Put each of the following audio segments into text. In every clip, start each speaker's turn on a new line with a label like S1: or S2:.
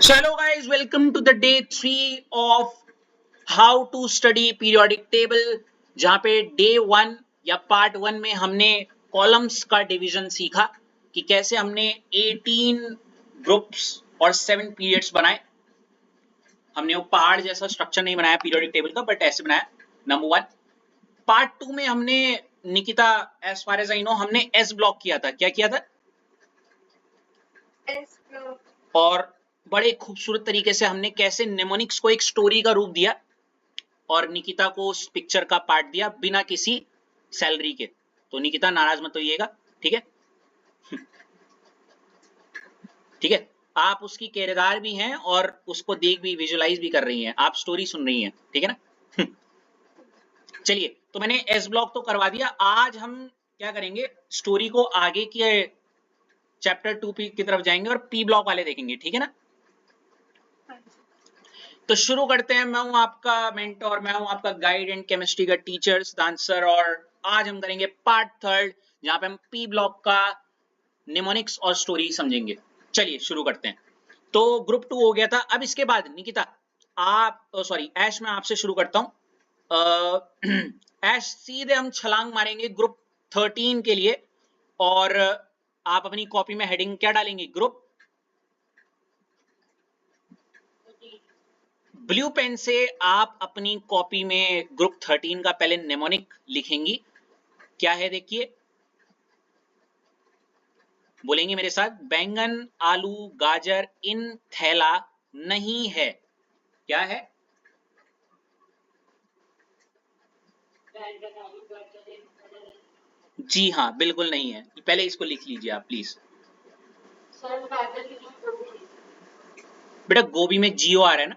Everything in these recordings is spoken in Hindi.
S1: So hello guys, welcome to the day 3 of how to study periodic table, जहाँ पे डे 1 या पार्ट 1 में हमने कॉलम्स का डिवीजन सीखा कि कैसे हमने 18 ग्रुप्स और 7 पीरियड्स बनाए। हमने वो पहाड़ जैसा स्ट्रक्चर नहीं बनाया पीरियोडिक टेबल का, बट ऐसे बनाया। नंबर 1। पार्ट 2 में हमने Nikita, as far as I know, हमने एस ब्लॉक किया था। क्या किया था? S block. और बड़े खूबसूरत तरीके से हमने कैसे निमोनिक्स को एक स्टोरी का रूप दिया और निकिता को उस पिक्चर का पार्ट दिया बिना किसी सैलरी के। तो निकिता नाराज मत होइएगा, ठीक है? ठीक है, आप उसकी किरदार भी हैं और उसको देख भी, विजुअलाइज भी कर रही हैं, आप स्टोरी सुन रही हैं, ठीक है ना? चलिए, तो मैंने एस ब्लॉक तो करवा दिया। आज हम क्या करेंगे, स्टोरी को आगे के चैप्टर 2 की तरफ जाएंगे और पी ब्लॉक वाले देखेंगे, ठीक है ना? तो शुरू करते हैं। मैं हूं आपका मेंटोर, मैं हूं आपका गाइड एंड केमिस्ट्री का टीचर सिद्धांत सर, और आज हम करेंगे पार्ट 3 जहां पे हम पी ब्लॉक का निमोनिक्स और स्टोरी समझेंगे। चलिए शुरू करते हैं। तो ग्रुप 2 हो गया था। अब इसके बाद निकिता, आप सॉरी ऐश, मैं आपसे शुरू करता हूं। ऐश, सीधे हम छलांग मारेंगे ग्रुप 13 के लिए, और आप अपनी कॉपी में हेडिंग क्या डालेंगे? ग्रुप। ब्लू पेन से आप अपनी कॉपी में ग्रुप 13 का पहले नेमोनिक लिखेंगी। क्या है देखिए, बोलेंगे मेरे साथ, बैंगन आलू गाजर इन थैला नहीं है। क्या है? जी हाँ, बिल्कुल नहीं है। पहले इसको लिख लीजिए आप प्लीज। बेटा गोभी में जीओ आ रहा है ना?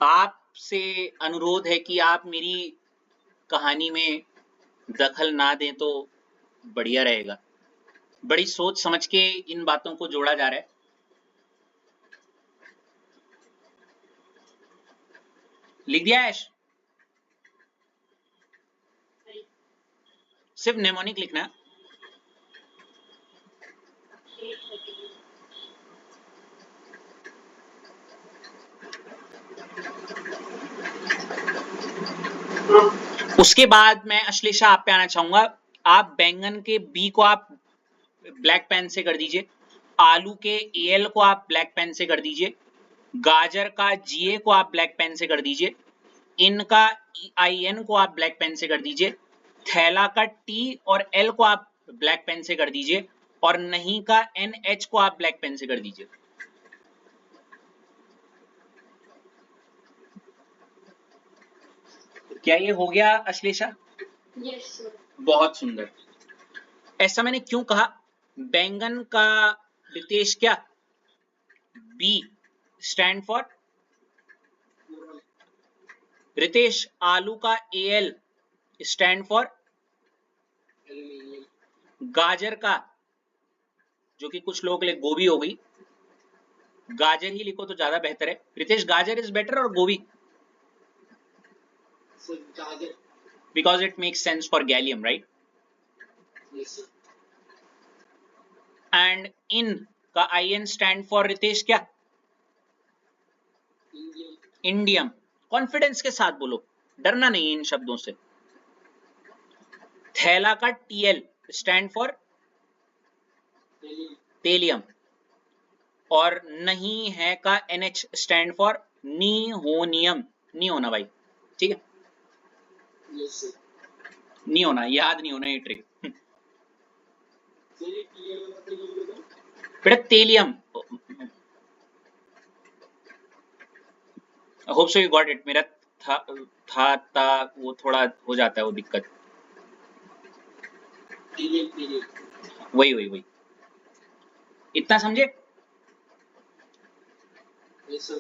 S1: आपसे अनुरोध है कि आप मेरी कहानी में दखल ना दें तो बढ़िया रहेगा। बड़ी सोच समझ के इन बातों को जोड़ा जा रहा है। लिख दिया ऐश? सिर्फ नेमोनिक लिखना है। उसके बाद मैं अश्लेषा आप पे आना चाहूंगा। आप बैंगन के बी को आप ब्लैक पेन से कर दीजिए, आलू के एल को आप ब्लैक पेन से कर दीजिए, गाजर का जीए को आप ब्लैक पेन से कर दीजिए, इनका आई एन को आप ब्लैक पेन से कर दीजिए, थैला का टी और एल को आप ब्लैक पेन से कर दीजिए, और नहीं का एन एच को आप ब्लैक पेन से कर दीजिए। क्या ये हो गया अश्लेषा? Yes sir. बहुत सुंदर। ऐसा मैंने क्यों कहा? बैंगन का रितेश क्या? B stand for Ritesh. आलू का एल स्टैंड फॉर गाजर का, जो कि कुछ लोगों के लिए गोभी हो गई, गाजर ही लिखो तो ज्यादा बेहतर है। रितेश, गाजर इज बेटर और गोभी? गाजर, because it makes sense for gallium, right? Yes sir. And in का I N stand for Ritesh क्या? इंडियम। कॉन्फिडेंस के साथ बोलो, डरना नहीं इन शब्दों से। थैला का टीएल स्टैंड फॉर तेलियम, और नहीं है का एनएच स्टैंड फॉर निहोनियम। नहीं होना भाई, ठीक है? yes, नहीं होना, याद नहीं होना ये ट्रिक। बेटा तेलियम। Hope so you got it. मेरा था वो थोड़ा हो जाता है वो दिक्कत। वही वही वही, इतना समझे? yes,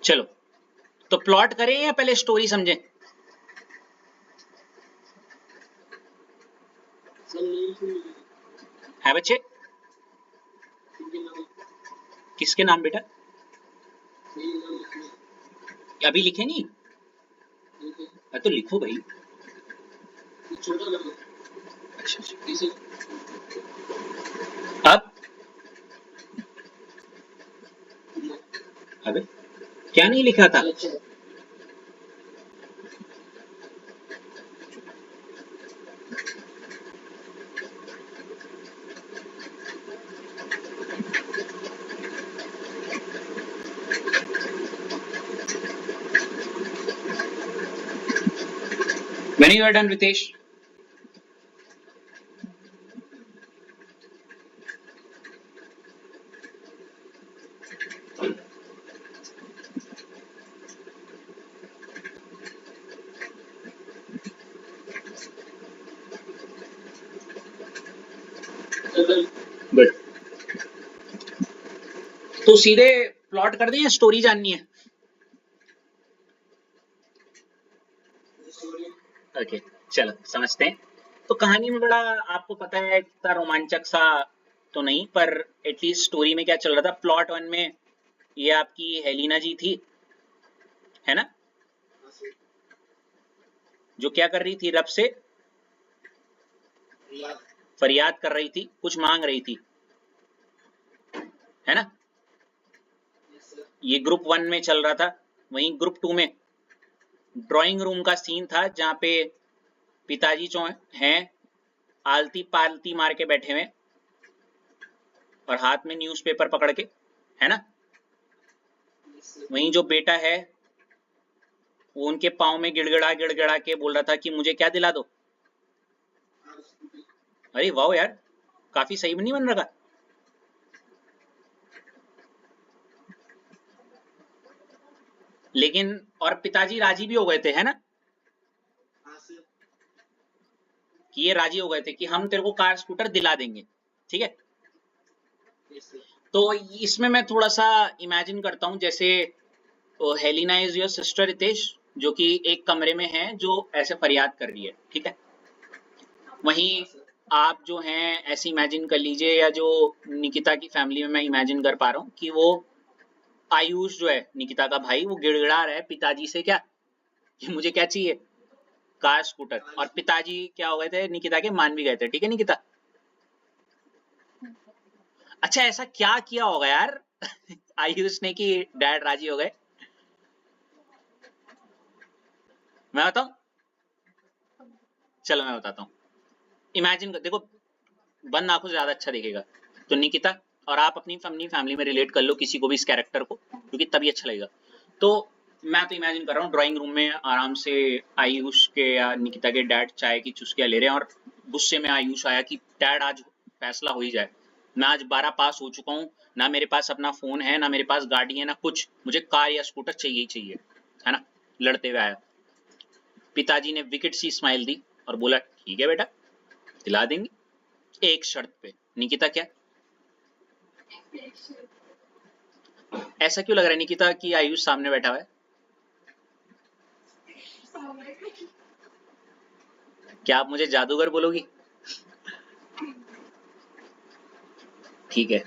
S1: चलो, तो प्लॉट करें या पहले स्टोरी समझें? है बच्चे? किसके नाम बेटा? अभी लिखे नहीं? तो लिखो भाई। अब अबे क्या नहीं लिखा था? When you are done, Ritesh. Good. तो सीधे प्लॉट कर दें या स्टोरी जाननी है? ओके चलो समझते हैं। तो कहानी में बड़ा आपको पता है इतना रोमांचक सा तो नहीं, पर एटलीस्ट स्टोरी में क्या चल रहा था। प्लॉट वन में ये आपकी हेलिना जी थी, है ना, जो क्या कर रही थी, रब से फरियाद कर रही थी, कुछ मांग रही थी, है ना। ये ग्रुप वन में चल रहा था। वहीं ग्रुप टू में ड्राइंग रूम का सीन था, जहां पे पिताजी जो हैं आलती पालती मार के बैठे हुए और हाथ में न्यूज़पेपर पकड़ के, है ना। वहीं जो बेटा है वो उनके पाँव में गिड़गिड़ा के बोल रहा था कि मुझे क्या दिला दो। अरे वाह यार, काफी सही नहीं बन रहा। लेकिन और पिताजी राजी भी हो गए थे, है ना, कि ये राजी हो गए थे कि हम तेरे को कार स्कूटर दिला देंगे, ठीक है। तो इसमें मैं थोड़ा सा इमेजिन करता हूँ, जैसे Helena is your sister Ritesh, जो कि एक कमरे में है, जो ऐसे फरियाद कर रही है, ठीक है। वहीं आप जो हैं ऐसे इमेजिन कर लीजिए, या जो निकिता की फैमिली में मैं इमेजिन कर पा रहा हूँ कि वो आयुष जो है निकिता का भाई, वो गिड़गिड़ा रहा है पिताजी से क्या, कि मुझे क्या चाहिए, कार स्कूटर। और पिताजी क्या हो गए थे निकिता के, मान भी गए थे, ठीक है निकिता। अच्छा ऐसा क्या किया होगा यार आयुष ने कि डैड राजी हो गए? मैं बताऊं? चलो मैं बताता हूँ। इमेजिन कर, देखो बंद आंखों से ज्यादा अच्छा दिखेगा। तो निकिता और आप अपनी फैमिली में रिलेट कर लो किसी को भी, इस कैरेक्टर को, क्योंकि तभी अच्छा लगेगा। तो मैं तो इमेजिन कर रहा हूँ ड्राइंग रूम में आराम से आयुष के या निकिता के डैड चाय की चुस्कियां ले रहे हैं, और गुस्से में आयुष आया कि डैड आज फैसला हो ही जाए। मैं आज 12 पास हो चुका हूँ, ना मेरे पास अपना फोन है, ना मेरे पास गाड़ी है, ना कुछ, मुझे कार या स्कूटर चाहिए ही चाहिए, है ना। लड़ते हुए आया। पिताजी ने विकेट सी स्माइल दी और बोला ठीक है बेटा, दिला देंगे, एक शर्त पे। निकिता क्या, ऐसा क्यों लग रहा है निकिता कि आयुष सामने बैठा हुआ है? क्या आप मुझे जादूगर बोलोगी? ठीक है।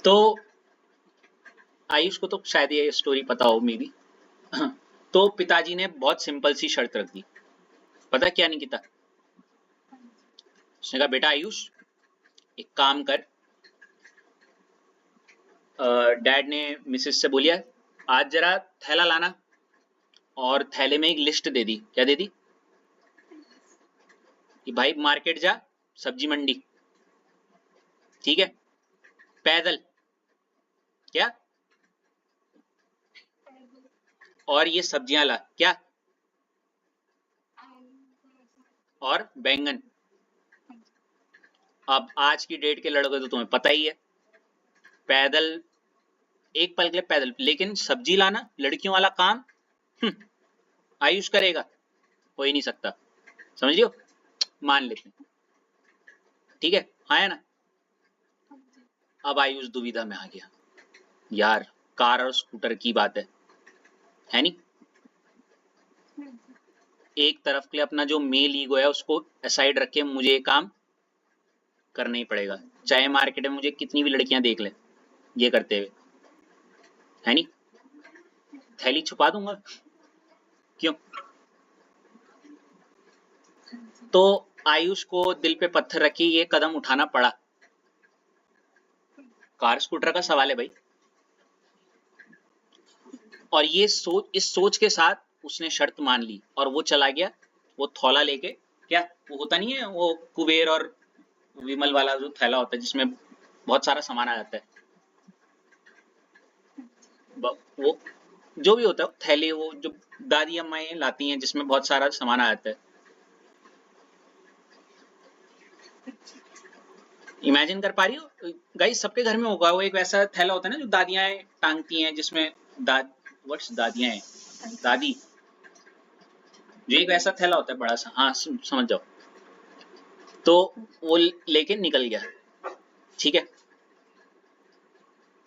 S1: तो आयुष को तो शायद ये स्टोरी पता हो, मे बी। तो पिताजी ने बहुत सिंपल सी शर्त रख दी। पता क्या निकिता? उसने कहा बेटा आयुष, एक काम कर, डैड ने मिसेस से बोलिया आज जरा थैला लाना, और थैले में एक लिस्ट दे दी। क्या दे दी? कि भाई मार्केट जा, सब्जी मंडी, ठीक है, पैदल, क्या, और ये सब्जियां ला, क्या, और बैंगन। अब आज की डेट के लड़के तो तुम्हें पता ही है, पैदल, एक पल के लिए पैदल, लेकिन सब्जी लाना लड़कियों वाला काम आयुष करेगा? हो ही नहीं सकता, समझ लियो, मान लेते हैं, ठीक है, हाँ है ना। अब आयुष दुविधा में आ गया, यार कार और स्कूटर की बात है नहीं। एक तरफ के लिए अपना जो मेल ईगो है उसको असाइड रख के मुझे ये काम करना ही पड़ेगा, चाहे मार्केट में मुझे कितनी भी लड़कियां देख ले ये करते हुए, है नहीं। थैली छुपा दूंगा, क्यों? तो आयुष को दिल पे पत्थर रखी ये कदम उठाना पड़ा? कार स्कूटर का सवाल है भाई। और ये इस सोच के साथ उसने शर्त मान ली और वो चला गया वो थैला लेके। क्या वो होता नहीं है वो कुबेर और विमल वाला जो थैला होता है जिसमें बहुत सारा सामान आ जाता है, वो जो भी होता है थैले, वो जो दादी अम्माएं लाती हैं जिसमें बहुत सारा सामान आ जाता है। इमेजिन कर पा रही हो गाइस? सबके घर में होगा वो एक वैसा थैला होता है ना जो दादियां टांगती हैं जिसमें व्हाट्स दादियां हैं, दादी, जो एक वैसा थैला होता है बड़ा सा। हाँ समझ जाओ। तो वो लेके निकल गया, ठीक है।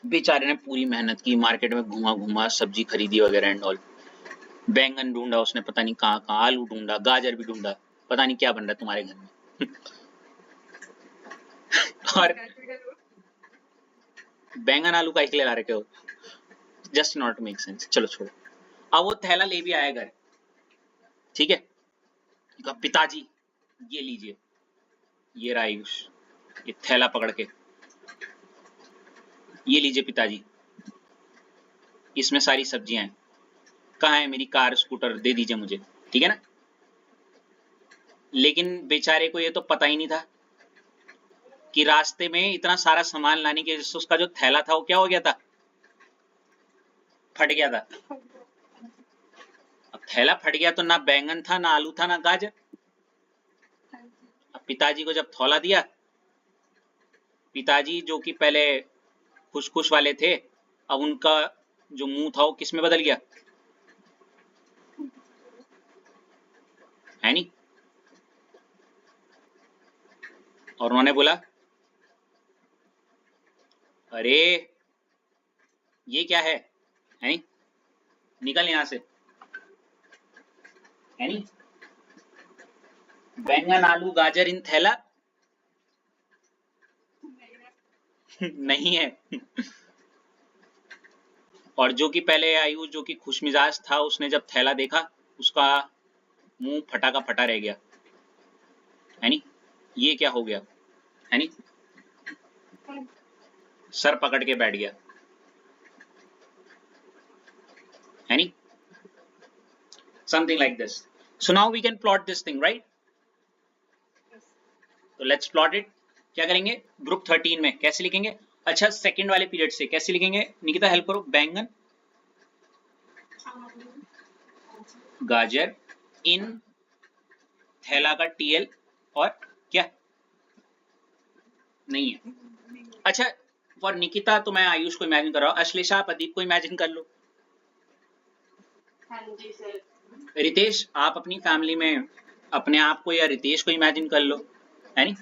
S1: बेचारे ने पूरी मेहनत की, मार्केट में घुमा घुमा, सब्जी खरीदी वगैरह एंड ऑल। बैंगन ढूंढा उसने, पता नहीं कहाँ कहाँ, आलू ढूंढा, गाजर भी ढूंढा, पता नहीं क्या बन रहा है तुम्हारे घर में। और बैंगन आलू का इसलिए ला रखे हो? Just not make sense. चलो छोड़ो। अब वो थैला ले भी आया घर, ठीक है। कहा पिताजी ये लीजिए, ये रहा आयुष, ये थैला पकड़ के, ये लीजिए पिताजी, इसमें सारी सब्जियां हैं। कहाँ है मेरी कार स्कूटर, दे दीजिए मुझे, ठीक है ना। लेकिन बेचारे को ये तो पता ही नहीं था कि रास्ते में इतना सारा सामान लाने की वजह से उसका जो थैला था वो क्या हो गया था, फट गया था। अब थैला फट गया तो ना बैंगन था, ना आलू था, ना गाजर। अब पिताजी को जब थैला दिया, पिताजी जो कि पहले खुश खुश वाले थे, अब उनका जो मुंह था वो किस में बदल गया, है नहीं। और उन्होंने बोला अरे ये क्या है नहीं, निकल यहां से, है नहीं। बैंगन आलू गाजर इन थैला नहीं है। और जो कि पहले आयुष जो कि खुश मिजाज था, उसने जब थैला देखा उसका मुंह फटा का फटा रह गया, है नहीं। ये क्या हो गया, है नहीं। सर पकड़ के बैठ गया, है नहीं। Something like this. So now we can plot this thing, right. तो लेट्स प्लॉट इट। क्या करेंगे, ग्रुप 13 में कैसे लिखेंगे? अच्छा सेकंड वाले पीरियड से कैसे लिखेंगे निकिता, हेल्प करो। बैंगन गाजर इन थैला का टीएल और क्या नहीं है। अच्छा फॉर निकिता तो मैं आयुष को इमेजिन कर रहा हूँ, अश्लेषा आप अदीप को इमेजिन कर लो। हाँ जी सर। रितेश आप अपनी फैमिली में अपने आप को या रितेश को इमेजिन कर लो, है नहीं।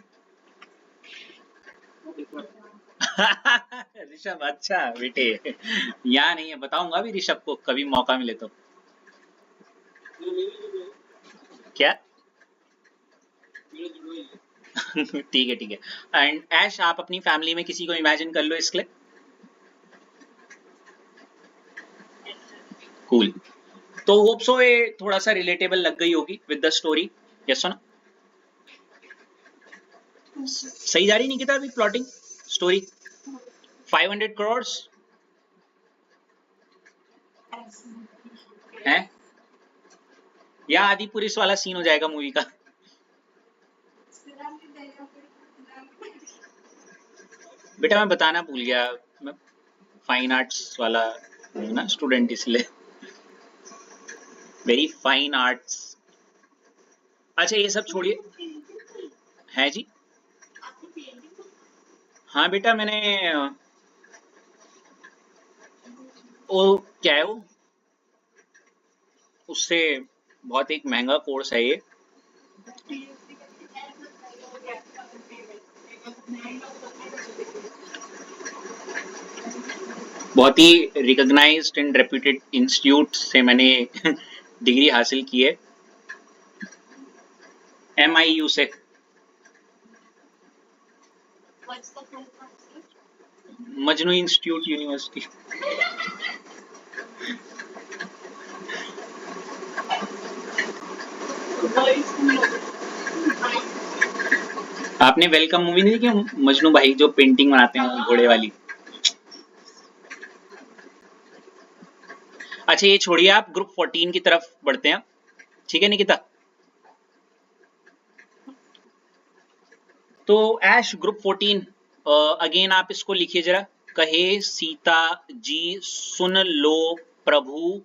S1: ऋषभ अच्छा बेटे, यहाँ नहीं है, बताऊंगा भी ऋषभ को कभी मौका मिले तो। क्या ठीक है ठीक है। एंड ऐश आप अपनी फैमिली में किसी को इमेजिन कर लो इसके लिए। कूल। तो होप सो ये थोड़ा सा रिलेटेबल लग गई होगी विद द स्टोरी, यस और नो। सही जा रही निकिता अभी प्लॉटिंग स्टोरी? 500 करोड़ है या आदि पुरुष वाला सीन हो जाएगा मूवी का? बेटा मैं बताना भूल गया, मैं फाइन आर्ट्स वाला हूँ ना स्टूडेंट, इसलिए वेरी फाइन आर्ट्स। अच्छा ये सब छोड़िए, है जी। हाँ बेटा मैंने वो क्या है वो, उससे बहुत एक महंगा कोर्स है ये। बहुत ही रिकॉग्नाइज्ड एंड रेप्यूटेड इंस्टीट्यूट से मैंने डिग्री हासिल की है, MIU से। Majnu institute university. आपने वेलकम मूवी नहीं देखी? मजनू भाई जो पेंटिंग बनाते हैं घोड़े वाली। अच्छा ये छोड़िए, आप ग्रुप 14 की तरफ बढ़ते हैं, ठीक है निकिता? तो ऐश ग्रुप 14 अगेन आप इसको लिखिए जरा। कहे सीता जी सुन लो प्रभु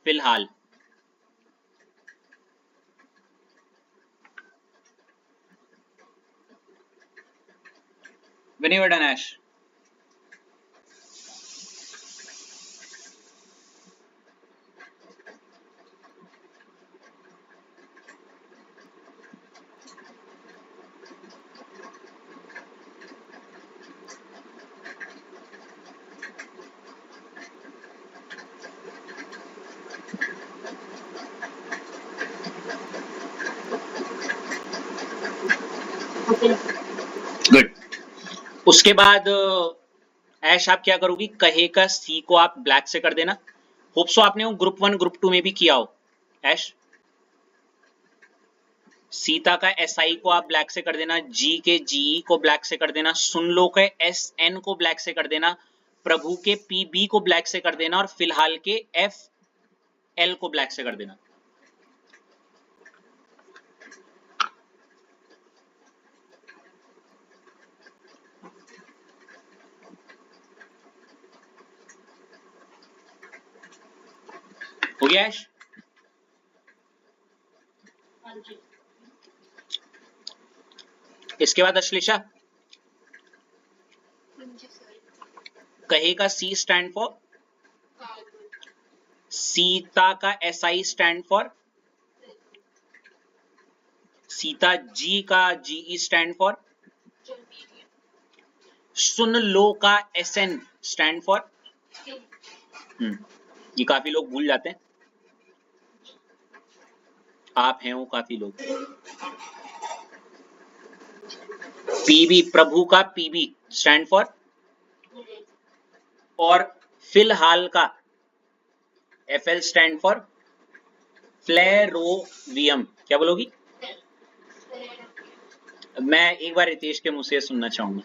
S1: फिलहाल। when you were done Ash. Good. उसके बाद ऐश आप क्या करोगी, कहे का सी को आप ब्लैक से कर देना। होप सो आपने वो ग्रुप 1 ग्रुप 2 में भी किया हो। ऐश सीता का एस आई को आप ब्लैक से कर देना, जी के जी को ब्लैक से कर देना, सुन लो के एस एन को ब्लैक से कर देना, प्रभु के पी बी को ब्लैक से कर देना और फिलहाल के एफ एल को ब्लैक से कर देना। हो गया ऐश? इसके बाद अश्लेषा कहे का सी स्टैंड फॉर, सीता का S I stand for, Sita ji का जी स्टैंड फॉर, सुन लो का एस एन स्टैंड फॉर। ये काफी लोग भूल जाते हैं, आप हैं वो काफी लोग। पीबी प्रभु का पीबी स्टैंड फॉर, और फिलहाल का एफएल स्टैंड फॉर फ्लेरोवियम। क्या बोलोगी? मैं एक बार रितेश के मुंह से सुनना चाहूंगा।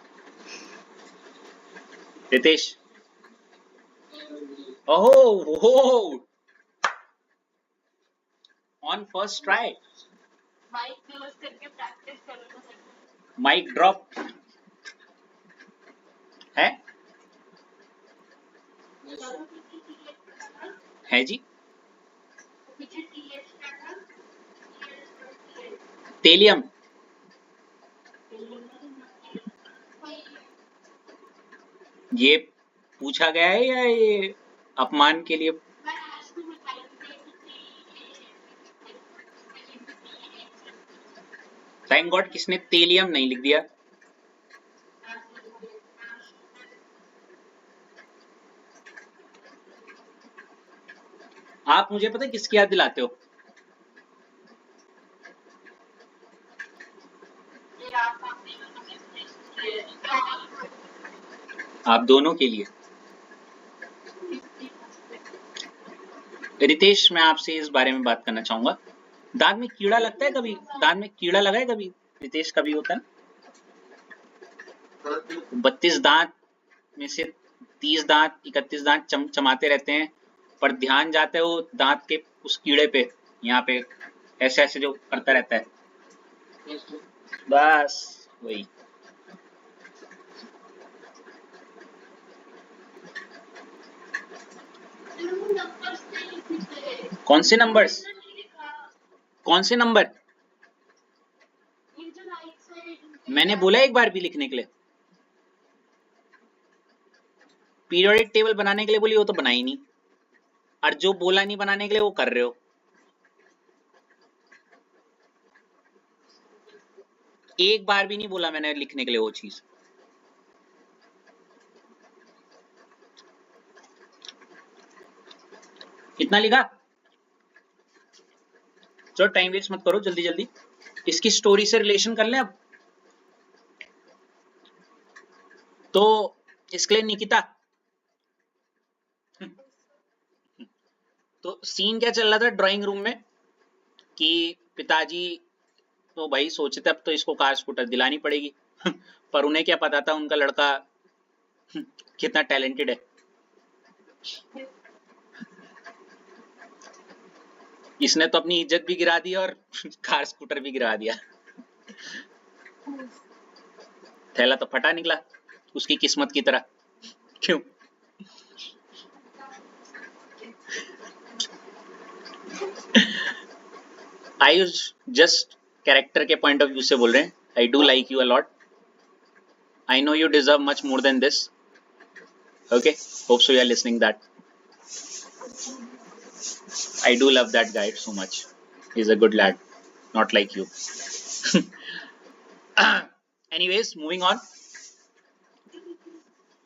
S1: Ritesh. Oh on first try. Mike drop है जी। तेलियम। ये पूछा गया है या ये अपमान के लिए? थैंक गॉड किसने तेलियम नहीं लिख दिया। आप मुझे पता है किसकी याद दिलाते हो? आप दोनों के लिए। रितेश मैं आपसे इस बारे में बात करना चाहूंगा। दांत में कीड़ा लगता है कभी? दांत में कीड़ा लगा है कभी रितेश? कभी होता है ना? 32 दांत में से 30 दांत 31 दांत चमाते रहते हैं, पर ध्यान जाता है वो दांत के उस कीड़े पे, यहाँ पे ऐसे ऐसे जो करता रहता है, बस वही। कौन से नंबर्स? कौन से नंबर? मैंने बोला एक बार भी लिखने के लिए। पीरियोडिक टेबल बनाने के लिए बोली, वो तो बना ही नहीं, और जो बोला नहीं बनाने के लिए वो कर रहे हो। एक बार भी नहीं बोला मैंने लिखने के लिए वो चीज। कितना लिखा? चलो टाइम वेस्ट मत करो, जल्दी जल्दी इसकी स्टोरी से रिलेशन कर लें अब। तो इसके लिए निकिता, तो सीन क्या चल रहा था ड्राइंग रूम में कि पिताजी तो भाई सोचे थे अब तो इसको कार स्कूटर दिलानी पड़ेगी पर उन्हें क्या पता था उनका लड़का कितना टैलेंटेड है। इसने तो अपनी इज्जत भी गिरा दी और कार स्कूटर भी गिरा दिया। थैला तो फटा निकला उसकी किस्मत की तरह। क्यों? आयुष जस्ट कैरेक्टर के पॉइंट ऑफ व्यू से बोल रहे हैं। I do like you a lot, I know you deserve much more than this. Okay, hope so you are listening that. I do love that guy so much. He's a good lad, not like you. Anyways, moving on.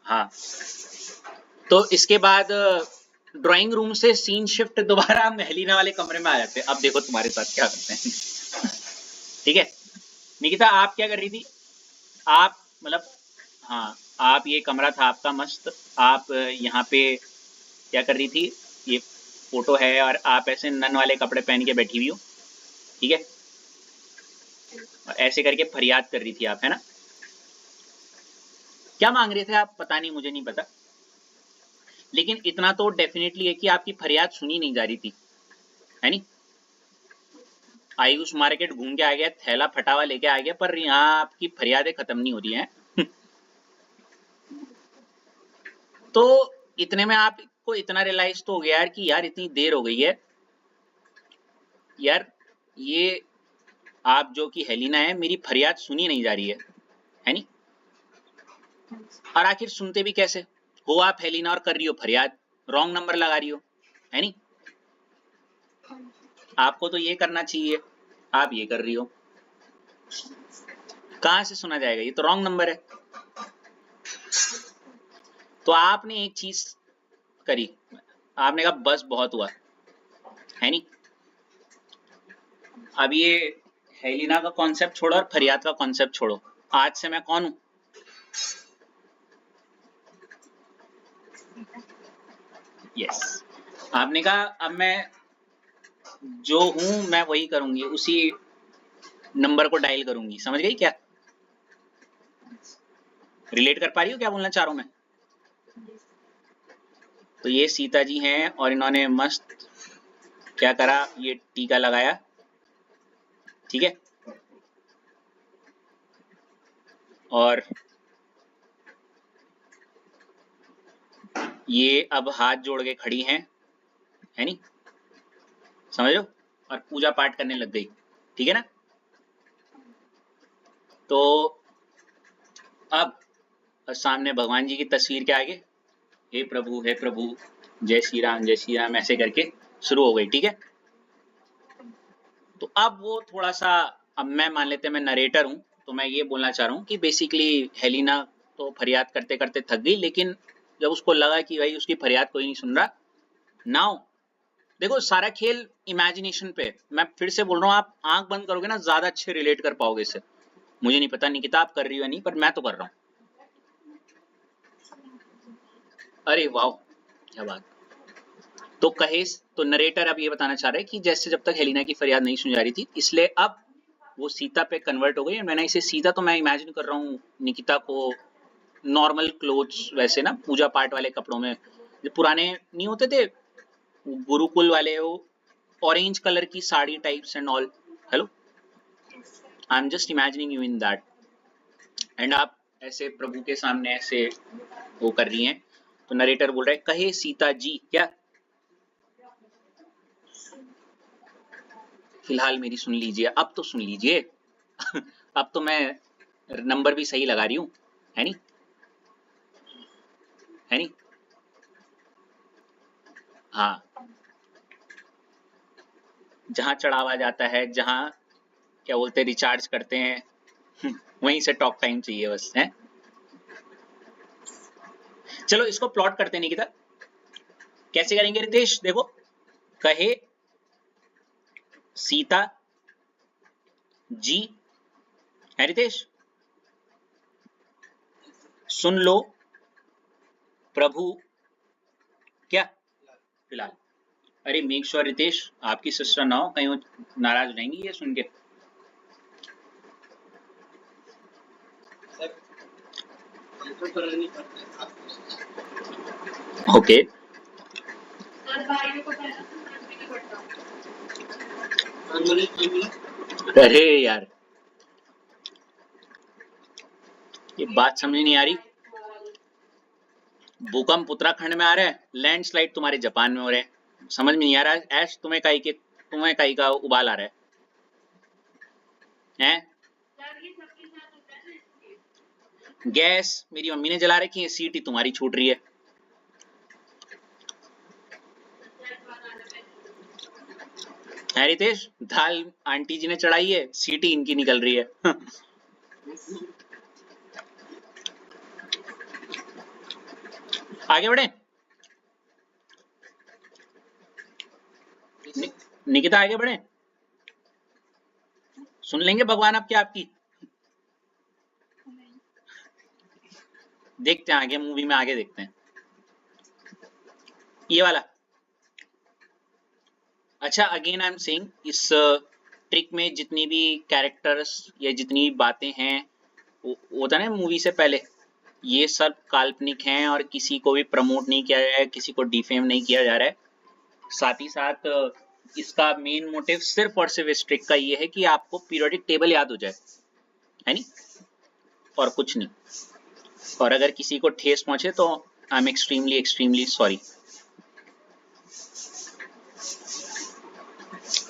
S1: हाँ, तो इसके बाद ड्राइंग रूम से सीन शिफ्ट दोबारा हम हेलिना वाले कमरे में आ जाते हैं। अब देखो तुम्हारे साथ क्या करते हैं। ठीक है निकिता, आप क्या कर रही थी? आप मतलब हाँ, आप ये कमरा था आपका मस्त, आप यहाँ पे क्या कर रही थी? ये फोटो है और आप ऐसे नन वाले कपड़े पहन के बैठी हुई हो, ठीक है, और ऐसे करके फरियाद कर रही थी आप, है ना? क्या मांग रहे थे आप? पता नहीं, मुझे नहीं पता, लेकिन इतना तो डेफिनेटली है कि आपकी फरियाद सुनी नहीं जा रही थी, है नहीं? आयुष मार्केट घूम के आ गया, थैला फटा हुआ लेके आ गया, पर यहाँ आपकी फरियादें खत्म नहीं हो रही हैं। तो इतने में आपको इतना रियलाइज तो हो गया यार कि यार इतनी देर हो गई है यार, ये आप जो कि हेलिना है, मेरी फरियाद सुनी नहीं जा रही है नहीं? और आखिर सुनते भी कैसे हो आप हेलिना और कर रही हो फरियाद, रॉन्ग नंबर लगा रही हो, है नहीं? आपको तो ये करना चाहिए, आप ये कर रही हो, कहां से सुना जाएगा? ये तो रॉन्ग नंबर है। तो आपने एक चीज करी, आपने कहा बस बहुत हुआ, है नहीं? अब ये हेलिना का कॉन्सेप्ट छोड़ो और फरियाद का कॉन्सेप्ट छोड़ो, आज से मैं कौन हूं? यस, आपने कहा अब मैं जो हूं मैं वही करूंगी, उसी नंबर को डायल करूंगी, समझ गई क्या? रिलेट कर पा रही हो क्या बोलना चाह रहा हूं मैं? तो ये सीता जी हैं और इन्होंने मस्त क्या करा, ये टीका लगाया, ठीक है, और ये अब हाथ जोड़ के खड़ी हैं, है नहीं? समझ लो, और पूजा पाठ करने लग गई, ठीक है ना? तो अब सामने भगवान जी की तस्वीर के आगे हे प्रभु जय श्री राम ऐसे करके शुरू हो गई, ठीक है? तो अब वो थोड़ा सा, अब मैं मान लेते हैं मैं नरेटर हूं, तो मैं ये बोलना चाह रहा हूँ कि बेसिकली हेलिना तो फरियाद करते करते थक गई, लेकिन जब उसको लगा कि भाई उसकी फरियाद कोई नहीं सुन रहा, नाउ देखो सारा खेल इमेजिनेशन पे। मैं फिर से बोल रहा हूँ, आप आंख बंद करोगे ना ज्यादा अच्छे रिलेट कर पाओगे इससे। मुझे नहीं पता निकिता आप कर रही हो या नहीं, पर मैं तो कर रहा हूँ। अरे वाह, क्या बात। तो कहे, तो नरेटर अब ये बताना चाह रहा है कि जैसे जब तक हेलिना की फरियाद नहीं सुनी जा रही थी, इसलिए अब वो सीता पे कन्वर्ट हो गई। मैंने इसे सीता, तो मैं इमेजिन कर रहा हूँ निकिता को नॉर्मल क्लोथ्स, वैसे ना पूजा पाठ वाले कपड़ों में, जो पुराने नहीं होते थे गुरुकुल वाले, वो ऑरेंज कलर की sari types and all. Hello, I am just imagining you in that, and आप ऐसे प्रभु के सामने ऐसे वो कर रही हैं। तो नरेटर बोल रहा है कहे सीता जी, क्या फिलहाल मेरी सुन लीजिए, अब तो सुन लीजिए। अब तो मैं नंबर भी सही लगा रही हूँ, है नहीं? है नहीं? हाँ, जहाँ चढ़ावा जाता है, जहाँ क्या बोलते हैं रिचार्ज करते हैं, वहीं से टॉक टाइम चाहिए बस, है? चलो इसको प्लॉट करते हैं निकिता, कैसे करेंगे रितेश? देखो, कहे सीता जी, है रितेश, सुन लो प्रभु, क्या फिलहाल। अरे मेक श्योर रितेश, आपकी सिस्टर ना हो, कहीं वो नाराज हो जाएंगी ये सुन के। ओके अरे यार ये बात समझ नहीं आ रही। भूकंप उत्तराखंड में आ रहा है, लैंडस्लाइड तुम्हारे जापान में हो रहे हैं। समझ में नहीं आ रहा ऐश, तुम्हें कहीं का उबाल आ रहा है हैं? गैस मेरी मम्मी ने जला रखी है, सीटी तुम्हारी छूट रही है। रितेश, दाल आंटी जी ने चढ़ाई है, सीटी इनकी निकल रही है। आगे बढ़े। निकिता आगे बढ़े, सुन लेंगे भगवान अब क्या आपकी। देखते हैं आगे, मूवी में आगे देखते हैं ये वाला। अच्छा अगेन आई एम सेइंग, इस ट्रिक में जितनी भी कैरेक्टर्स या जितनी बातें हैं वो था ना मूवी से पहले, ये सब काल्पनिक हैं और किसी को भी प्रमोट नहीं किया जा रहा है, किसी को डिफेम नहीं किया जा रहा है। साथ ही साथ इसका मेन मोटिव सिर्फ और सिर्फ इस ट्रिक का ये है कि आपको पीरियोडिक टेबल याद हो जाए, है नहीं, और कुछ नहीं। और अगर किसी को ठेस पहुंचे तो I am extremely extremely sorry.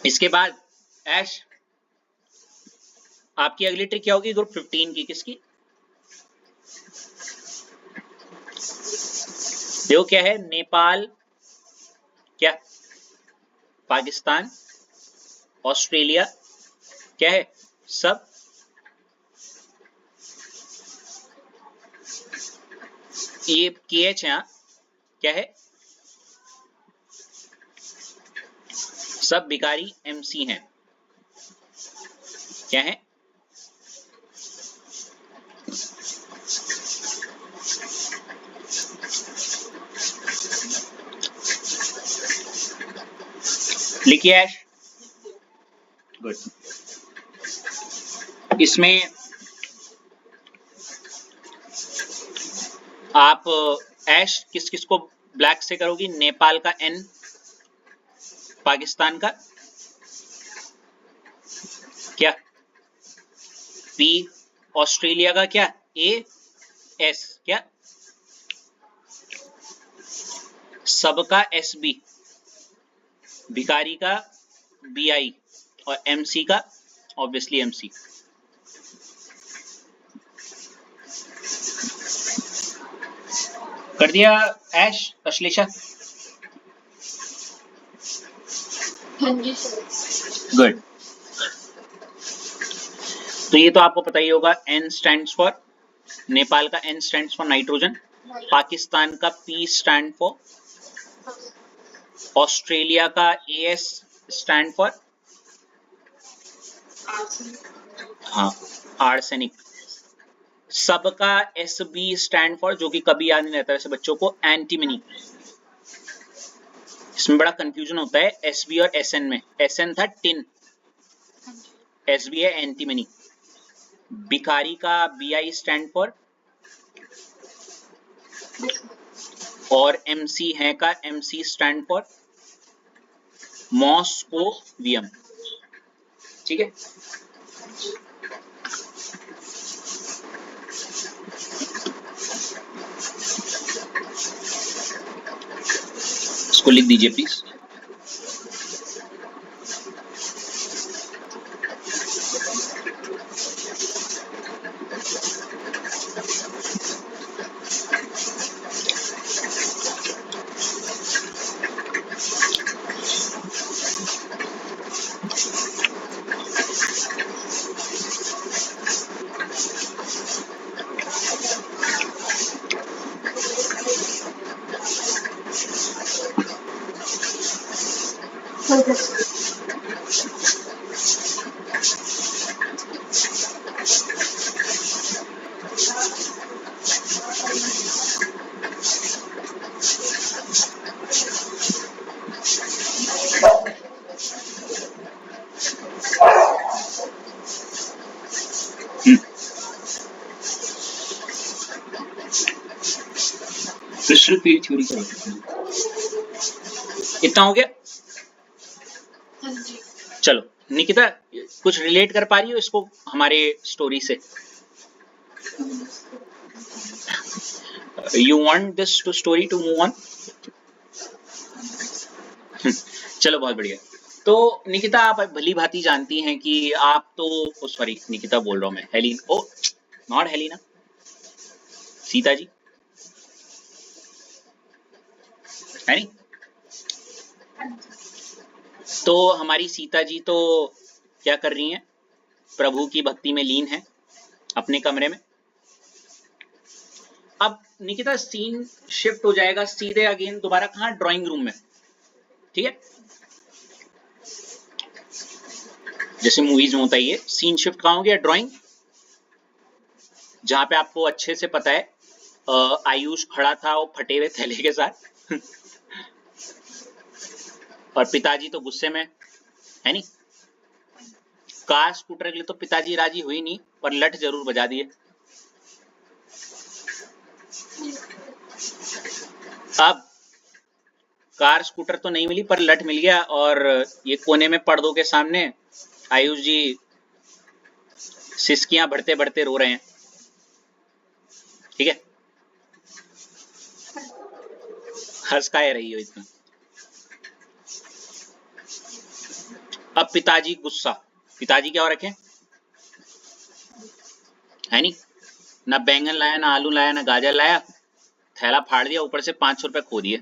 S1: इसके बाद ऐश, आपकी अगली ट्रिक क्या होगी ग्रुप 15 की, किसकी? देखो क्या है, नेपाल, क्या पाकिस्तान, ऑस्ट्रेलिया, क्या है सब, ये KH है, क्या है सब भिखारी MC हैं, क्या है लिखिए ऐश। गुड। इसमें आप ऐश किस किस को ब्लैक से करोगी? नेपाल का N, पाकिस्तान का क्या P, ऑस्ट्रेलिया का क्या AS, क्या सबका SB, भिखारी का BI और MC का ऑब्वियसली MC। कर दिया ऐश, अश्लेषा? गुड। तो ये तो आपको पता ही होगा, N स्टैंड्स फॉर, नेपाल का N stands for nitrogen, Pakistan का P स्टैंड फॉर, ऑस्ट्रेलिया का AS स्टैंड फॉर, हाँ आर्सेनिक, सबका SB स्टैंड फॉर, जो कि कभी याद नहीं रहता वैसे बच्चों को, एंटीमनी। इसमें बड़ा कंफ्यूजन होता है SB और SN में, SN था टिन, SB है एंटीमनी। भिखारी का BI स्टैंड फॉर, और MC है का MC स्टैंड फॉर मॉस्कोवियम, ठीक है। इसको लिख दीजिए प्लीज। इंडस्ट्रियल फील्ड थ्योरी का इतना हो गया। चलो निकिता, कुछ रिलेट कर पा रही हो इसको हमारे स्टोरी से? You want this to story to move on? चलो बहुत बढ़िया। तो निकिता, आप भली भांति जानती हैं कि आप तो सॉरी निकिता बोल रहा हूं मैं, हेलिन, oh not Helena, Sita ji है नहीं? तो हमारी सीता जी तो क्या कर रही हैं? प्रभु की भक्ति में लीन है अपने कमरे में। अब निकिता सीन शिफ्ट हो जाएगा सीधे अगेन दोबारा कहाँ? ड्राइंग रूम में, ठीक है? जैसे मूवीज में होता ही है, सीन शिफ्ट कहाँ हो गया? ड्राइंग, जहां पे आपको अच्छे से पता है आयुष खड़ा था वो फटे हुए थैले के साथ और पिताजी तो गुस्से में है नहीं? कार स्कूटर के लिए तो पिताजी राजी हुई नहीं, पर लठ जरूर बजा दिए। अब कार स्कूटर तो नहीं मिली पर लठ मिल गया, और ये कोने में पर्दों के सामने आयुष जी सिसकियां बढ़ते बढ़ते रो रहे हैं, ठीक है? हंस का रही हो इतना। अब पिताजी गुस्सा, पिताजी क्या हो रखे है नहीं? ना बैंगन लाया, ना आलू लाया, ना गाजर लाया, थैला फाड़ दिया, ऊपर से 500 रुपए खो दिए,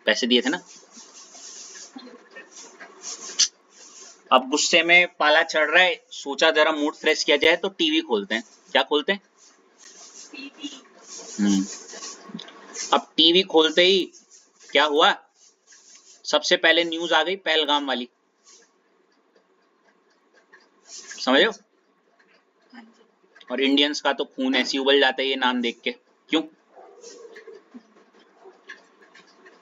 S1: पैसे दिए थे ना। अब गुस्से में पाला चढ़ रहा है, सोचा जरा मूड फ्रेश किया जाए तो टीवी खोलते हैं। क्या खोलते हैं? अब टीवी खोलते ही क्या हुआ? सबसे पहले न्यूज आ गई पहलगाम वाली, समझ रहे हो? और इंडियंस का तो खून ऐसी उबल जाता है ये नाम देख के। क्यों?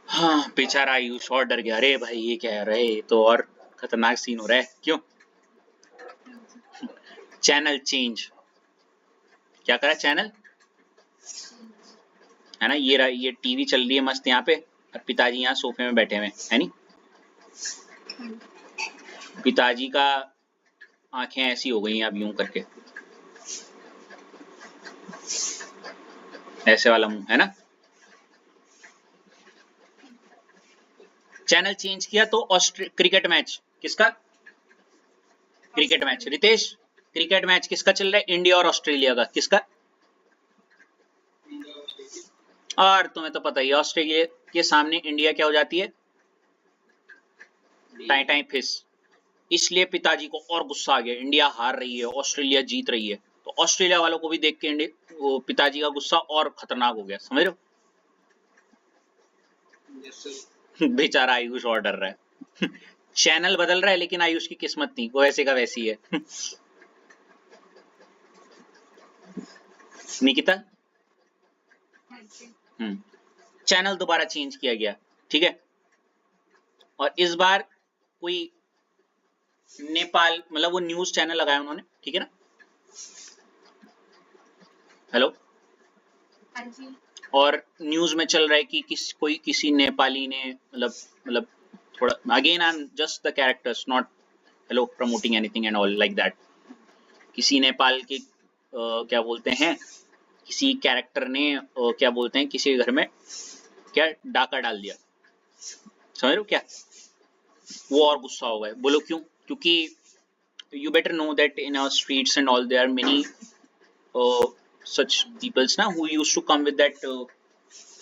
S1: हाँ बेचारा आयुष और डर गया, अरे भाई ये क्या है रहे, ये तो और खतरनाक सीन हो रहा है। क्यों? Channel change. क्या करा? चैनल है ना, ये टीवी चल रही है मस्त यहाँ पे, और पिताजी यहाँ सोफे में बैठे हुए है नहीं? पिताजी का आंखें ऐसी हो गई अब यूं करके, ऐसे वाला मुंह है ना। चैनल चेंज किया तो क्रिकेट मैच किसका? Cricket match, Ritesh cricket match किसका चल रहा है? इंडिया और ऑस्ट्रेलिया का। किसका? और तुम्हें तो पता ही है ऑस्ट्रेलिया के सामने इंडिया क्या हो जाती है? टाई टाई फिस। इसलिए पिताजी को और गुस्सा आ गया, इंडिया हार रही है, ऑस्ट्रेलिया जीत रही है, तो ऑस्ट्रेलिया वालों को भी देख के वो पिताजी का गुस्सा और खतरनाक हो गया, समझ रहे हो? बेचारा आयुष और डर रहा है चैनल बदल रहा है लेकिन आयुष की किस्मत नहीं, वो वैसे का वैसी है निकिता, चैनल दोबारा चेंज किया गया, ठीक है? और इस बार कोई नेपाल, मतलब वो न्यूज चैनल लगाया उन्होंने, ठीक है ना? हेलो, और न्यूज में चल रहा है कि किसी नेपाली ने मतलब थोड़ा, again I am just the characters, not hello promoting anything and all like that. किसी नेपाल के क्या बोलते हैं, किसी कैरेक्टर ने क्या बोलते हैं, किसी घर में क्या डाका डाल दिया, समझ रहे हो क्या? वो और गुस्सा हो गए। बोलो क्यों? क्योंकि you better know that in our streets and all there are many such peoples now who used to come with that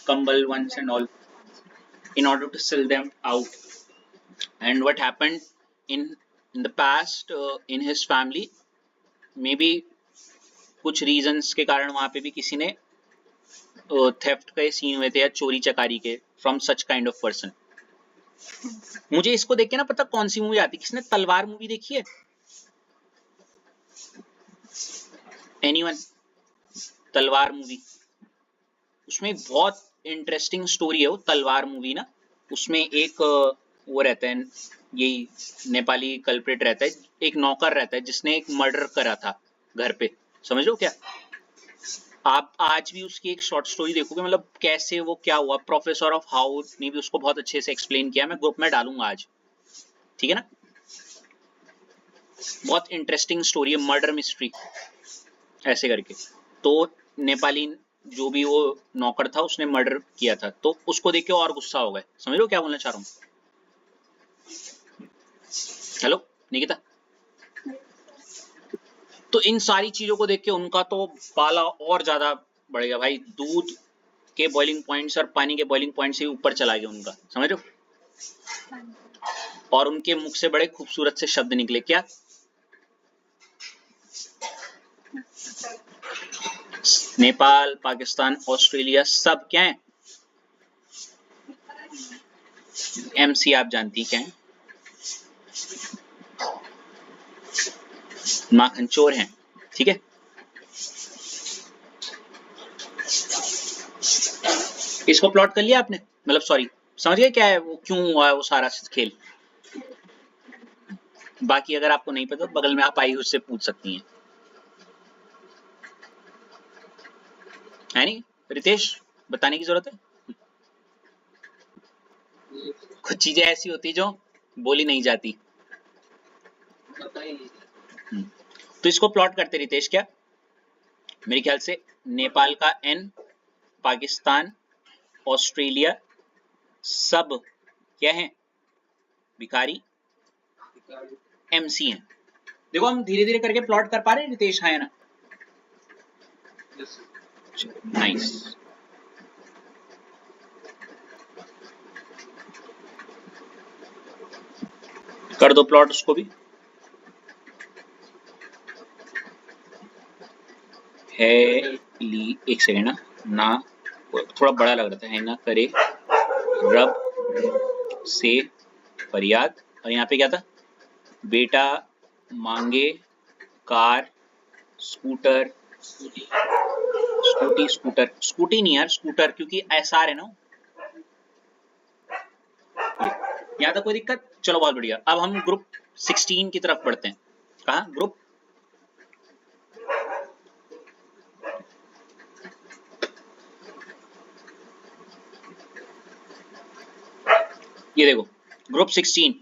S1: kambal ones and all in order to sell them out. And what happened in the past in his family, maybe कुछ reasons के कारण वहां पे भी किसी ने थेफ्ट के सीन हुए थे या चोरी चकारी के from such kind of person. मुझे इसको देख के ना पता कौन सी मूवी आती, किसने तलवार मूवी देखी है? एनीवन? तलवार मूवी, उसमें बहुत इंटरेस्टिंग स्टोरी है वो तलवार मूवी ना। उसमें एक वो रहता है, यही नेपाली कल्प्रिट रहता है, एक नौकर रहता है जिसने एक मर्डर करा था घर पे, समझ लो क्या? आप आज भी उसकी एक शॉर्ट स्टोरी देखोगे, मतलब कैसे वो क्या हुआ, प्रोफेसर ऑफ हाउस ने भी उसको बहुत अच्छे से एक्सप्लेन किया, मैं ग्रुप में डालूंगा आज, ठीक है ना। बहुत इंटरेस्टिंग स्टोरी है, मर्डर मिस्ट्री ऐसे करके। तो नेपाली जो भी वो नौकर था उसने मर्डर किया था, तो उसको देख के और गुस्सा हो गए। समझ लो क्या बोलना चाह रहा हूँ। हेलो निकिता। तो इन सारी चीजों को देख के उनका तो पाला और ज्यादा बढ़ गया भाई, दूध के बॉइलिंग पॉइंट और पानी के बॉइलिंग पॉइंट से ऊपर चला गया उनका, समझ रहे हो। और उनके मुख से बड़े खूबसूरत से शब्द निकले, क्या? नेपाल, पाकिस्तान, ऑस्ट्रेलिया सब क्या है? एमसी आप जानती क्या है? माखन चोर हैं, ठीक है। इसको प्लॉट कर लिया आपने, मतलब सॉरी, समझ गए क्या है वो, क्यों हुआ है वो सारा खेल। बाकी अगर आपको नहीं पता तो बगल में आप आई उससे पूछ सकती हैं, है नहीं रितेश, बताने की जरूरत है। कुछ चीजें ऐसी होती जो बोली नहीं जाती। तो इसको प्लॉट करते रितेश, क्या मेरे ख्याल से नेपाल का एन, पाकिस्तान, ऑस्ट्रेलिया सब क्या है? भिखारी, एमसी हैं। देखो हम धीरे धीरे करके प्लॉट कर पा रहे हैं रितेश, है ना। नाइस। कर दो प्लॉट उसको भी। है ली, एक सेकेंड ना, थोड़ा बड़ा लग रहा था, है ना करे रब से फरियाद, और यहाँ पे क्या था? बेटा मांगे car, scooter, scooty, scooter, scooty नहीं यार, स्कूटर, क्योंकि एसआर है ना। यहाँ तक कोई दिक्कत? चलो बहुत बढ़िया। अब हम ग्रुप 16 की तरफ बढ़ते हैं। कहा ग्रुप? ये देखो ग्रुप 16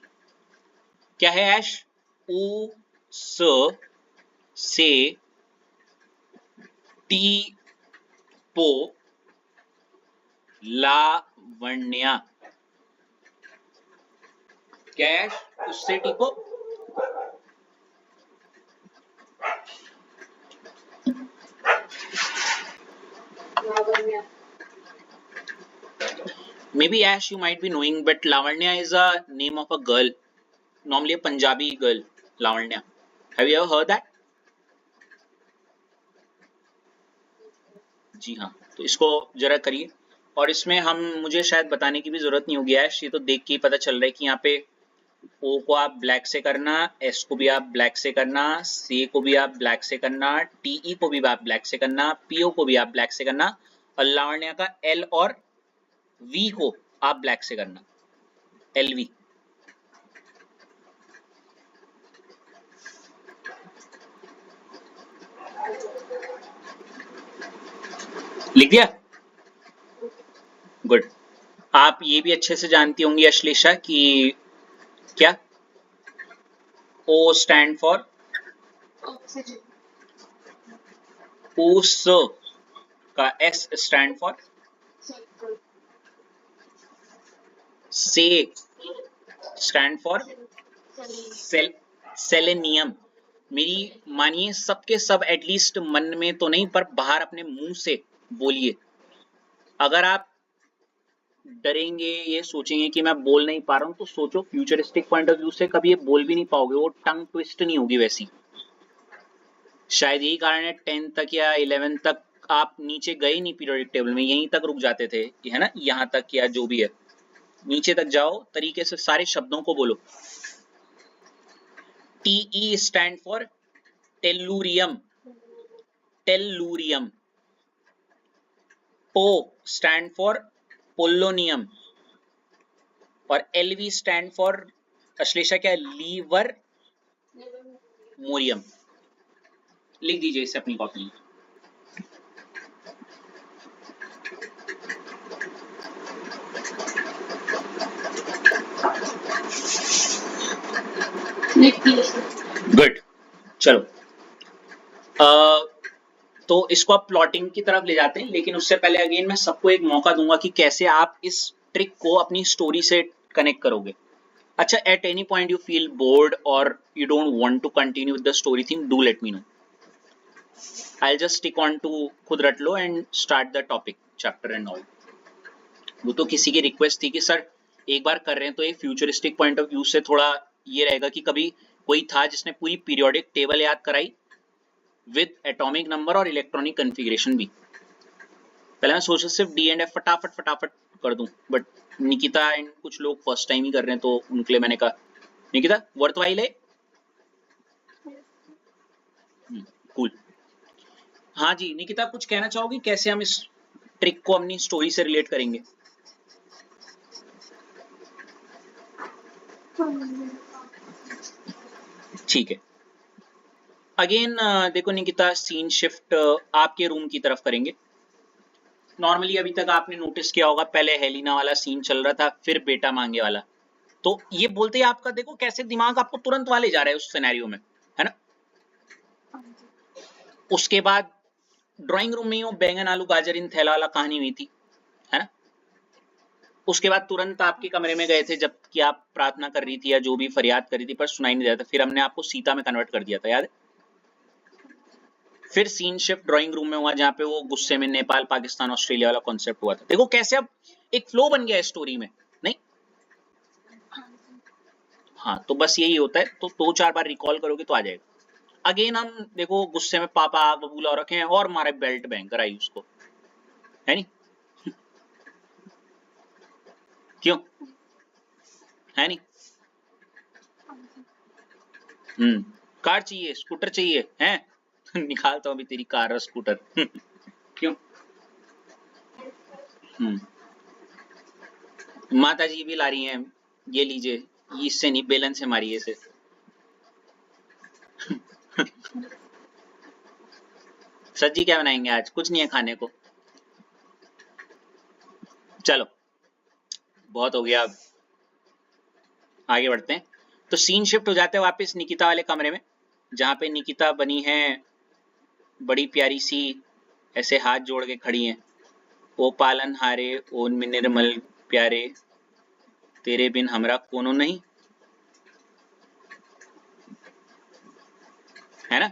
S1: क्या है ऐश? उ स से टी पो लावण्या, क्या है ऐश? उससे टीपो, maybe Ash you might be knowing, but Lavanya is a name of a girl, normally a Punjabi girl, Lavanya. Have you ever heard that? जी हाँ, तो इसको जरा करिए। और इसमें हम, मुझे शायद बताने की भी जरूरत नहीं होगी ऐश, ये तो देख के ही पता चल रहा है कि यहाँ पे ओ को आप ब्लैक से करना, एस को भी आप ब्लैक से करना, सी को भी आप ब्लैक से करना, टीई को भी आप ब्लैक से करना, पीओ को भी आप ब्लैक से करना, और लावण्या का एल और वी को आप ब्लैक से करना, एलवी। लिख दिया? गुड। आप ये भी अच्छे से जानती होंगी अश्लेषा कि क्या ओ स्टैंड फॉर? ओस का एस स्टैंड फॉर? से स्टैंड फॉर? सेलेनियम। मेरी मानिए सबके सब एटलीस्ट मन में तो नहीं पर बाहर अपने मुंह से बोलिए। अगर आप डरेंगे, ये सोचेंगे कि मैं बोल नहीं पा रहा हूं, तो सोचो फ्यूचरिस्टिक पॉइंट ऑफ व्यू से कभी ये बोल भी नहीं पाओगे, वो टंग ट्विस्ट नहीं होगी वैसी। शायद यही कारण है 10 तक या 11 तक आप नीचे गए नहीं पीरियोडिक टेबल में, यहीं तक रुक जाते थे, है ना, यहाँ तक या जो भी है। नीचे तक जाओ, तरीके से सारे शब्दों को बोलो। TE stand for tellurium, tellurium. Po stand for polonium, और एलवी स्टैंड फॉर अश्लेषा क्या है? Livermorium. लिख दीजिए इसे अपनी कॉपी में। गुड। चलो तो इसको आप प्लॉटिंग की तरफ ले जाते हैं, लेकिन उससे पहले अगेन मैं सबको एक मौका दूंगा कि कैसे आप इस ट्रिक को अपनी स्टोरी से कनेक्ट करोगे। अच्छा, at any point you feel bored और you don't want to continue with the story thing, do let me know. I just stick on to खुद रट लो and start the topic chapter and all. वो तो किसी की रिक्वेस्ट थी कि सर एक बार कर रहे हैं तो एक फ्यूचरिस्टिक पॉइंट ऑफ व्यू से थोड़ा ये रहेगा कि कभी कोई था जिसने पूरी पीरियोडिक टेबल याद कराई विद एटॉमिक नंबर और इलेक्ट्रॉनिक कॉन्फ़िगरेशन भी। पहले मैं सोचा सिर्फ डी एंड एफ फटाफट फटाफट कर दूं, बट निकिता एंड कुछ लोग फर्स्ट टाइम ही कर रहे हैं तो उनके लिए मैंने कहा निकिता वर्थवाइल है। कूल। हाँ जी निकिता, कुछ कहना चाहोगी कैसे हम इस ट्रिक को अपनी स्टोरी से रिलेट करेंगे? ठीक है। अगेन देखो निकिता, सीन शिफ्ट आपके रूम की तरफ करेंगे। नॉर्मली अभी तक आपने नोटिस किया होगा पहले हेलिना वाला सीन चल रहा था, फिर बेटा मांगे वाला। तो ये बोलते ही आपका देखो कैसे दिमाग आपको तुरंत वाले जा रहा है उस सिनेरियो में, है ना। उसके बाद ड्राइंग रूम में ही वो बैंगन आलू गाजर इन थैला वाला कहानी हुई थी, है ना। उसके बाद तुरंत आपके कमरे में गए थे जब कि आप प्रार्थना कर रही थी या जो भी फरियाद कर रही थी, पर सुनाई नहीं देता था। फिर हमने आपको सीता में कन्वर्ट कर दिया था, याद है। फिर सीन शिफ्ट ड्राइंग रूम में हुआ जहां पे वो गुस्से में नेपाल पाकिस्तान ऑस्ट्रेलिया वाला कॉन्सेप्ट हुआ था। देखो कैसे अब एक फ्लो बन गया है स्टोरी में, नहीं। हाँ तो बस यही होता है, तो दो चार बार रिकॉल करोगे तो आ जाएगा। अगेन हम देखो गुस्से में पापा आग बबूला रखे हैं और मारे बेल्ट बैंक कराई उसको, है नहीं। क्यों है नहीं। कार चाहिए, स्कूटर चाहिए हैं निकालता हूँ अभी तेरी कार और स्कूटर क्यों। माता जी भी ला रही हैं, ये लीजिए, इससे नहीं बेलन से मारिए इसे सज्जी क्या बनाएंगे आज? कुछ नहीं है खाने को। चलो बहुत हो गया, अब आगे बढ़ते हैं। तो सीन शिफ्ट हो जाते हैं वापस निकिता वाले कमरे में, जहाँ पे निकिता बनी है बड़ी प्यारी सी, ऐसे हाथ जोड़ के खड़ी हैं। ओ पालन हारे ओ निर्मल प्यारे, तेरे बिन हमरा कोनो नहीं, है ना।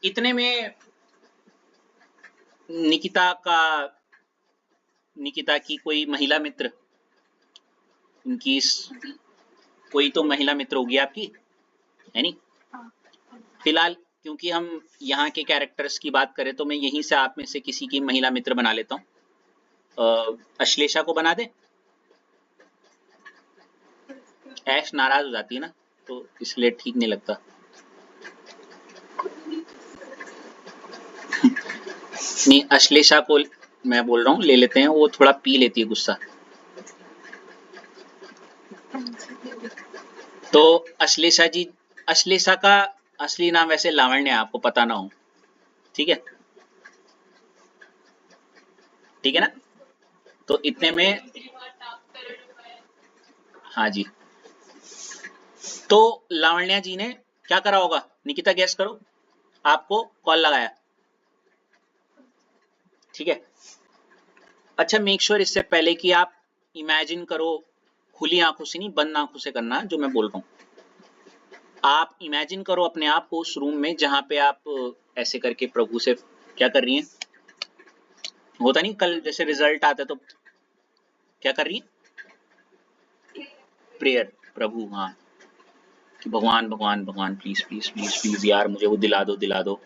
S1: इतने में निकिता की कोई महिला मित्र, इनकी कोई तो महिला मित्र होगी आपकी, है नहीं। फिलहाल क्योंकि हम यहाँ के कैरेक्टर्स की बात करें तो मैं यहीं से आप में से किसी की महिला मित्र बना लेता हूँ। अश्लेषा को बना दे। ऐश नाराज हो जाती है ना, तो इसलिए ठीक नहीं लगता। नहीं अश्लेषा को मैं बोल रहा हूँ ले लेते हैं, वो थोड़ा पी लेती है गुस्सा। तो अश्लेषा जी, अश्लेषा का असली नाम वैसे लावण्य है, आपको पता ना हो, ठीक है। ठीक है ना। तो इतने में हाँ जी, तो लावण्या जी ने क्या करा होगा निकिता, गैस करो। आपको कॉल लगाया, ठीक है। अच्छा मेक श्योर इससे पहले कि आप इमेजिन करो, खुली आंखों से नहीं बंद आंखों से करना जो मैं बोल रहा हूँ। आप इमेजिन करो अपने आप को उस रूम में जहां पे आप ऐसे करके प्रभु से क्या कर रही हैं। होता नहीं कल जैसे रिजल्ट आता तो क्या कर रही है, प्रेयर प्रभु, हाँ कि भगवान भगवान भगवान प्लीज प्लीज प्लीज प्लीज यार मुझे वो दिला दो दिला दो।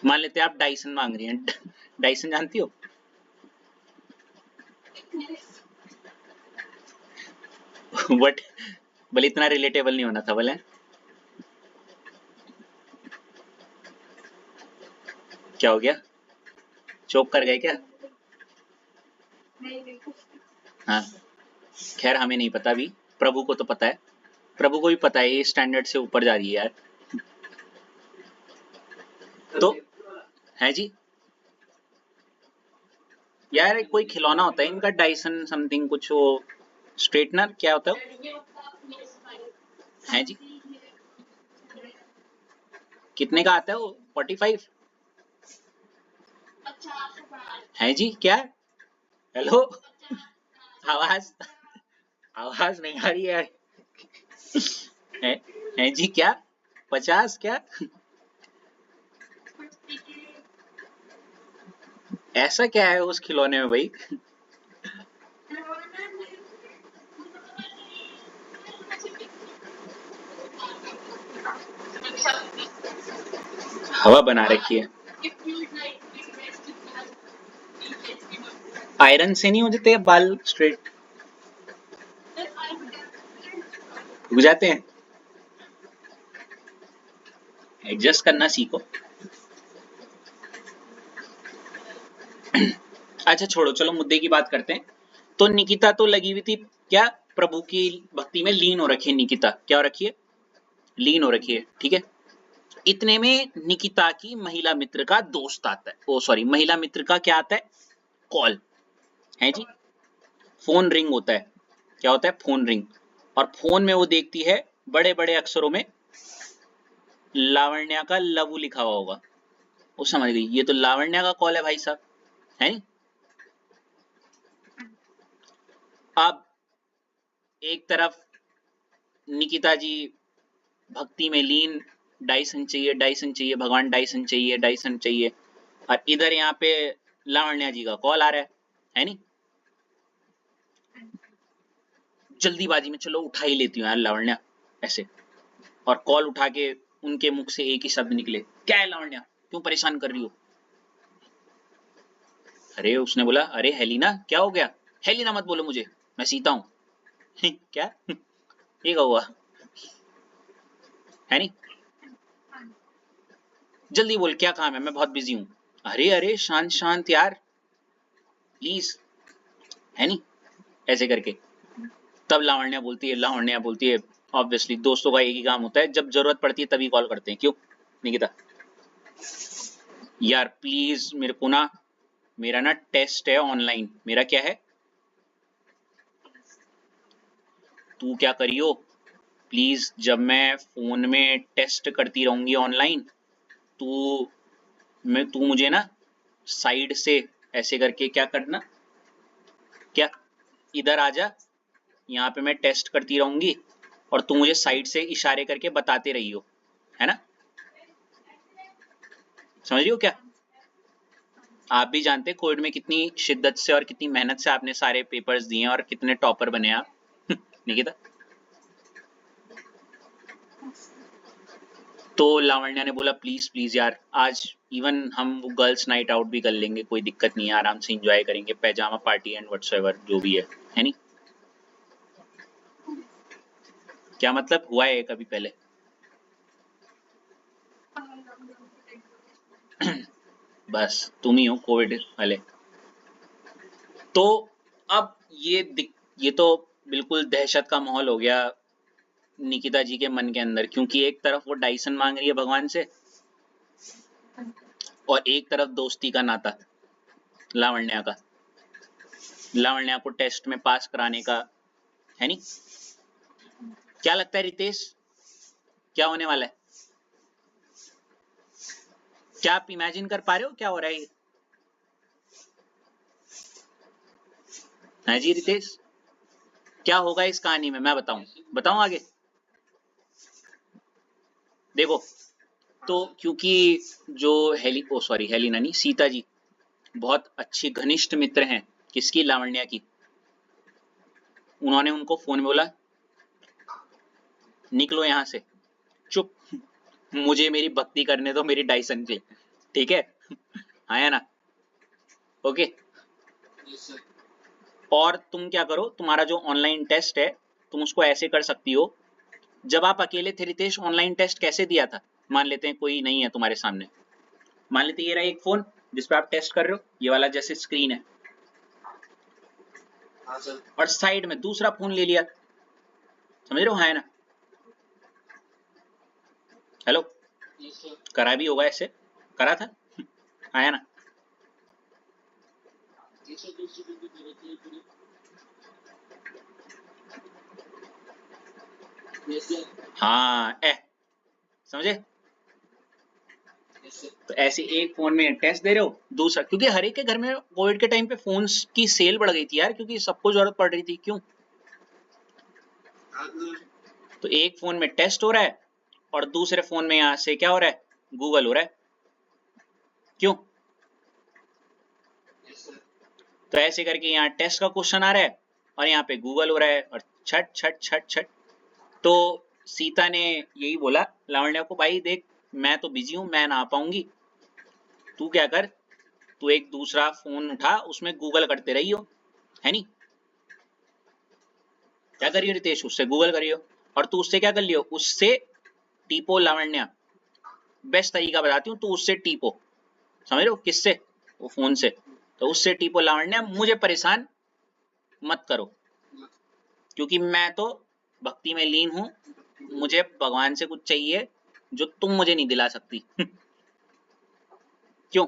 S1: मान लेते हैं आप डाइसन मांग रही हैं डाइसन जानती हो बट भले इतना रिलेटेबल नहीं होना था भले। क्या हो गया, चौक कर गए क्या? हाँ खैर हमें नहीं पता, अभी प्रभु को तो पता है, प्रभु को भी पता है ये स्टैंडर्ड से ऊपर जा रही है यार। तो है जी यार, कोई खिलौना होता है इनका डाइसन समथिंग कुछ, वो स्ट्रेटनर क्या होता है है जी, कितने का आता है वो 45? है जी क्या? हेलो, आवाज आवाज नहीं आ रही है, है जी क्या? 50 क्या? ऐसा क्या है उस खिलौने में भाई? हवा बना रखी है। आयरन से नहीं हो जाते बाल स्ट्रेट? रुक जाते हैं? एडजस्ट करना सीखो। अच्छा छोड़ो, चलो मुद्दे की बात करते हैं। तो निकिता तो लगी हुई थी क्या, प्रभु की भक्ति में लीन हो रखी है। निकिता क्या हो रखी है? लीन हो रखी है, ठीक है। इतने में निकिता की महिला मित्र का दोस्त आता है, ओ सॉरी, महिला मित्र का क्या आता है? कॉल। है जी, फोन रिंग होता है। क्या होता है? Phone ring. और फोन में वो देखती है बड़े बड़े अक्षरों में लावण्या का लव लिखा हुआ होगा। वो समझ गई ये तो लावण्या का कॉल है भाई साहब, है नहीं? अब एक तरफ निकिता जी भक्ति में लीन, डाइसन चाहिए, डाइसन चाहिए, भगवान डाइसन चाहिए, डाइसन चाहिए। और इधर यहाँ पे लावण्या जी का कॉल आ रहा है नहीं? जल्दीबाजी में चलो उठा ही लेती हूँ यार लावण्या, ऐसे। और कॉल उठा के उनके मुख से एक ही शब्द निकले, क्या है लावण्या, क्यों परेशान कर रही हो? अरे उसने बोला, अरे हेलिना क्या हो गया? हेलिना मत बोलो मुझे, मैं सीता हूँ। क्या? ये क्या हुआ? है नहीं? जल्दी बोल क्या काम है, मैं बहुत बिजी हूँ। अरे अरे शांत शांत यार, प्लीज। है नहीं? ऐसे करके तब लावण्या बोलती है ऑब्वियसली दोस्तों का एक ही काम होता है, जब जरूरत पड़ती है तभी कॉल करते हैं, क्यों निकिता? यार प्लीज मेरे को ना, मेरा ना टेस्ट है ऑनलाइन। मेरा क्या है? तू क्या करियो प्लीज, जब मैं फोन में टेस्ट करती रहूंगी ऑनलाइन, तू तू मुझे ना साइड से ऐसे करके क्या करना, क्या, इधर आ जा, यहाँ पे मैं टेस्ट करती रहूंगी और तू मुझे साइड से इशारे करके बताते रही हो, है ना? समझ रही हो क्या? आप भी जानते हैं कोविड में कितनी शिद्दत से और कितनी मेहनत से आपने सारे पेपर्स दिए और कितने टॉपर बने आप। निकिता, तो लावण्या ने बोला प्लीज प्लीज यार, आज इवन हम वो गर्ल्स नाइट आउट भी कर लेंगे, कोई दिक्कत नहीं है, आराम से एंजॉय करेंगे, पैजामा पार्टी एंड व्हाटसोएवर जो भी है नहीं? क्या मतलब हुआ है कभी पहले? बस तुम ही हो कोविड वाले। तो अब ये तो बिल्कुल दहशत का माहौल हो गया निकिता जी के मन के अंदर, क्योंकि एक तरफ वो डाइसन मांग रही है भगवान से और एक तरफ दोस्ती का नाता लावण्या का, लावण्या को टेस्ट में पास कराने का, है नहीं? क्या लगता है रितेश, क्या होने वाला है? क्या आप इमेजिन कर पा रहे हो क्या हो रहा है? हाँ जी रितेश, क्या होगा इस कहानी में, मैं बताऊं? बताऊं आगे? देखो, तो क्योंकि जो हेलिना नहीं, सीता जी बहुत अच्छी घनिष्ठ मित्र हैं किसकी, लावण्या की। उन्होंने उनको फोन में बोला, निकलो यहाँ से, चुप, मुझे मेरी भक्ति करने दो मेरी डाइसन के, ठीक है? आया ना? ओके। और तुम क्या करो, तुम्हारा जो ऑनलाइन टेस्ट है तुम उसको ऐसे कर सकती हो, जब आप अकेले थे रितेश ऑनलाइन टेस्ट कैसे दिया था? मान लेते हैं कोई नहीं है तुम्हारे सामने, मान लेते ये रहा एक फोन जिसपे आप टेस्ट कर रहे हो, ये वाला जैसे स्क्रीन है, और साइड में दूसरा फोन ले लिया, समझ रहे हो? है ना? हेलो, करा भी होगा ऐसे, करा था? आया ना? हाँ समझे? तो ऐसे एक फोन में टेस्ट दे रहे हो, दूसरा, क्योंकि हर एक के घर में कोविड के टाइम पे फोन्स की सेल बढ़ गई थी यार, क्योंकि सबको जरूरत पड़ रही थी। क्यों? तो एक फोन में टेस्ट हो रहा है और दूसरे फोन में यहाँ से क्या हो रहा है, गूगल हो रहा है। क्यों? तो ऐसे करके यहाँ टेस्ट का क्वेश्चन आ रहा है और यहाँ पे गूगल हो रहा है, और छट छट छट छट। तो सीता ने यही बोला लावण्या को, भाई देख मैं तो बिजी हूं, मैं ना आ पाऊंगी, तू क्या कर, तू एक दूसरा फोन उठा, उसमें गूगल करते रहियो, है नी? क्या करियो रितेश, उससे गूगल करियो, और तू उससे क्या कर लियो, उससे टीपो लावण्या। बेस्ट तरीका बताती हूँ, तू उससे टीपो, समझ लो किससे, वो फोन से। तो उससे टीपो लावण्या, मुझे परेशान मत करो, क्योंकि मैं तो भक्ति में लीन हूं, मुझे भगवान से कुछ चाहिए जो तुम मुझे नहीं दिला सकती। क्यों?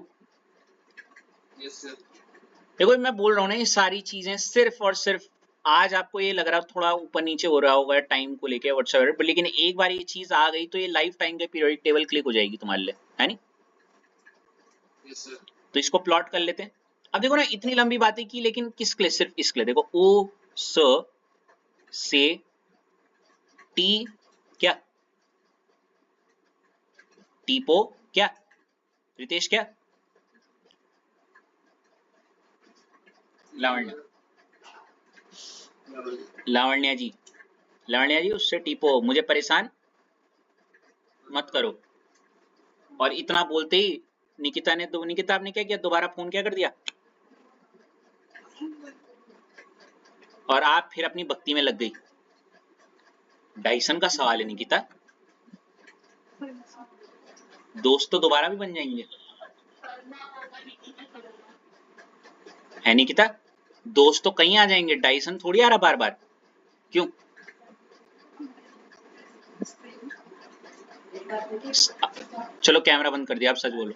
S1: देखो मैं बोल रहा हूँ ना, ये सारी चीजें सिर्फ और सिर्फ, आज आपको ये लग रहा थोड़ा ऊपर नीचे हो रहा होगा टाइम को लेके व्हाट्सएप पर, लेकिन एक बार ये चीज आ गई तो ये लाइफ टाइम के पीरियोडिक टेबल क्लिक हो जाएगी तुम्हारे लिए, है नी? तो इसको प्लॉट कर लेते हैं। अब देखो ना, इतनी लंबी बातें की, लेकिन किसके लिए? सिर्फ इसके लिए। देखो ओ स से टी क्या, टीपो क्या, रितेश क्या, लावण्य, लावण्या जी, लावण्या जी उससे टीपो, मुझे परेशान मत करो। और इतना बोलते ही निकिता ने, तो निकिता आपने क्या किया, दोबारा फोन क्या कर दिया, और आप फिर अपनी भक्ति में लग गई। डाइसन का सवाल है निकिता, दोस्त तो दोबारा भी बन जाएंगे, है निकिता? दोस्त तो कहीं आ जाएंगे, डाइसन थोड़ी आ रहा बार बार। क्यों? चलो कैमरा बंद कर दिया, आप सच बोलो।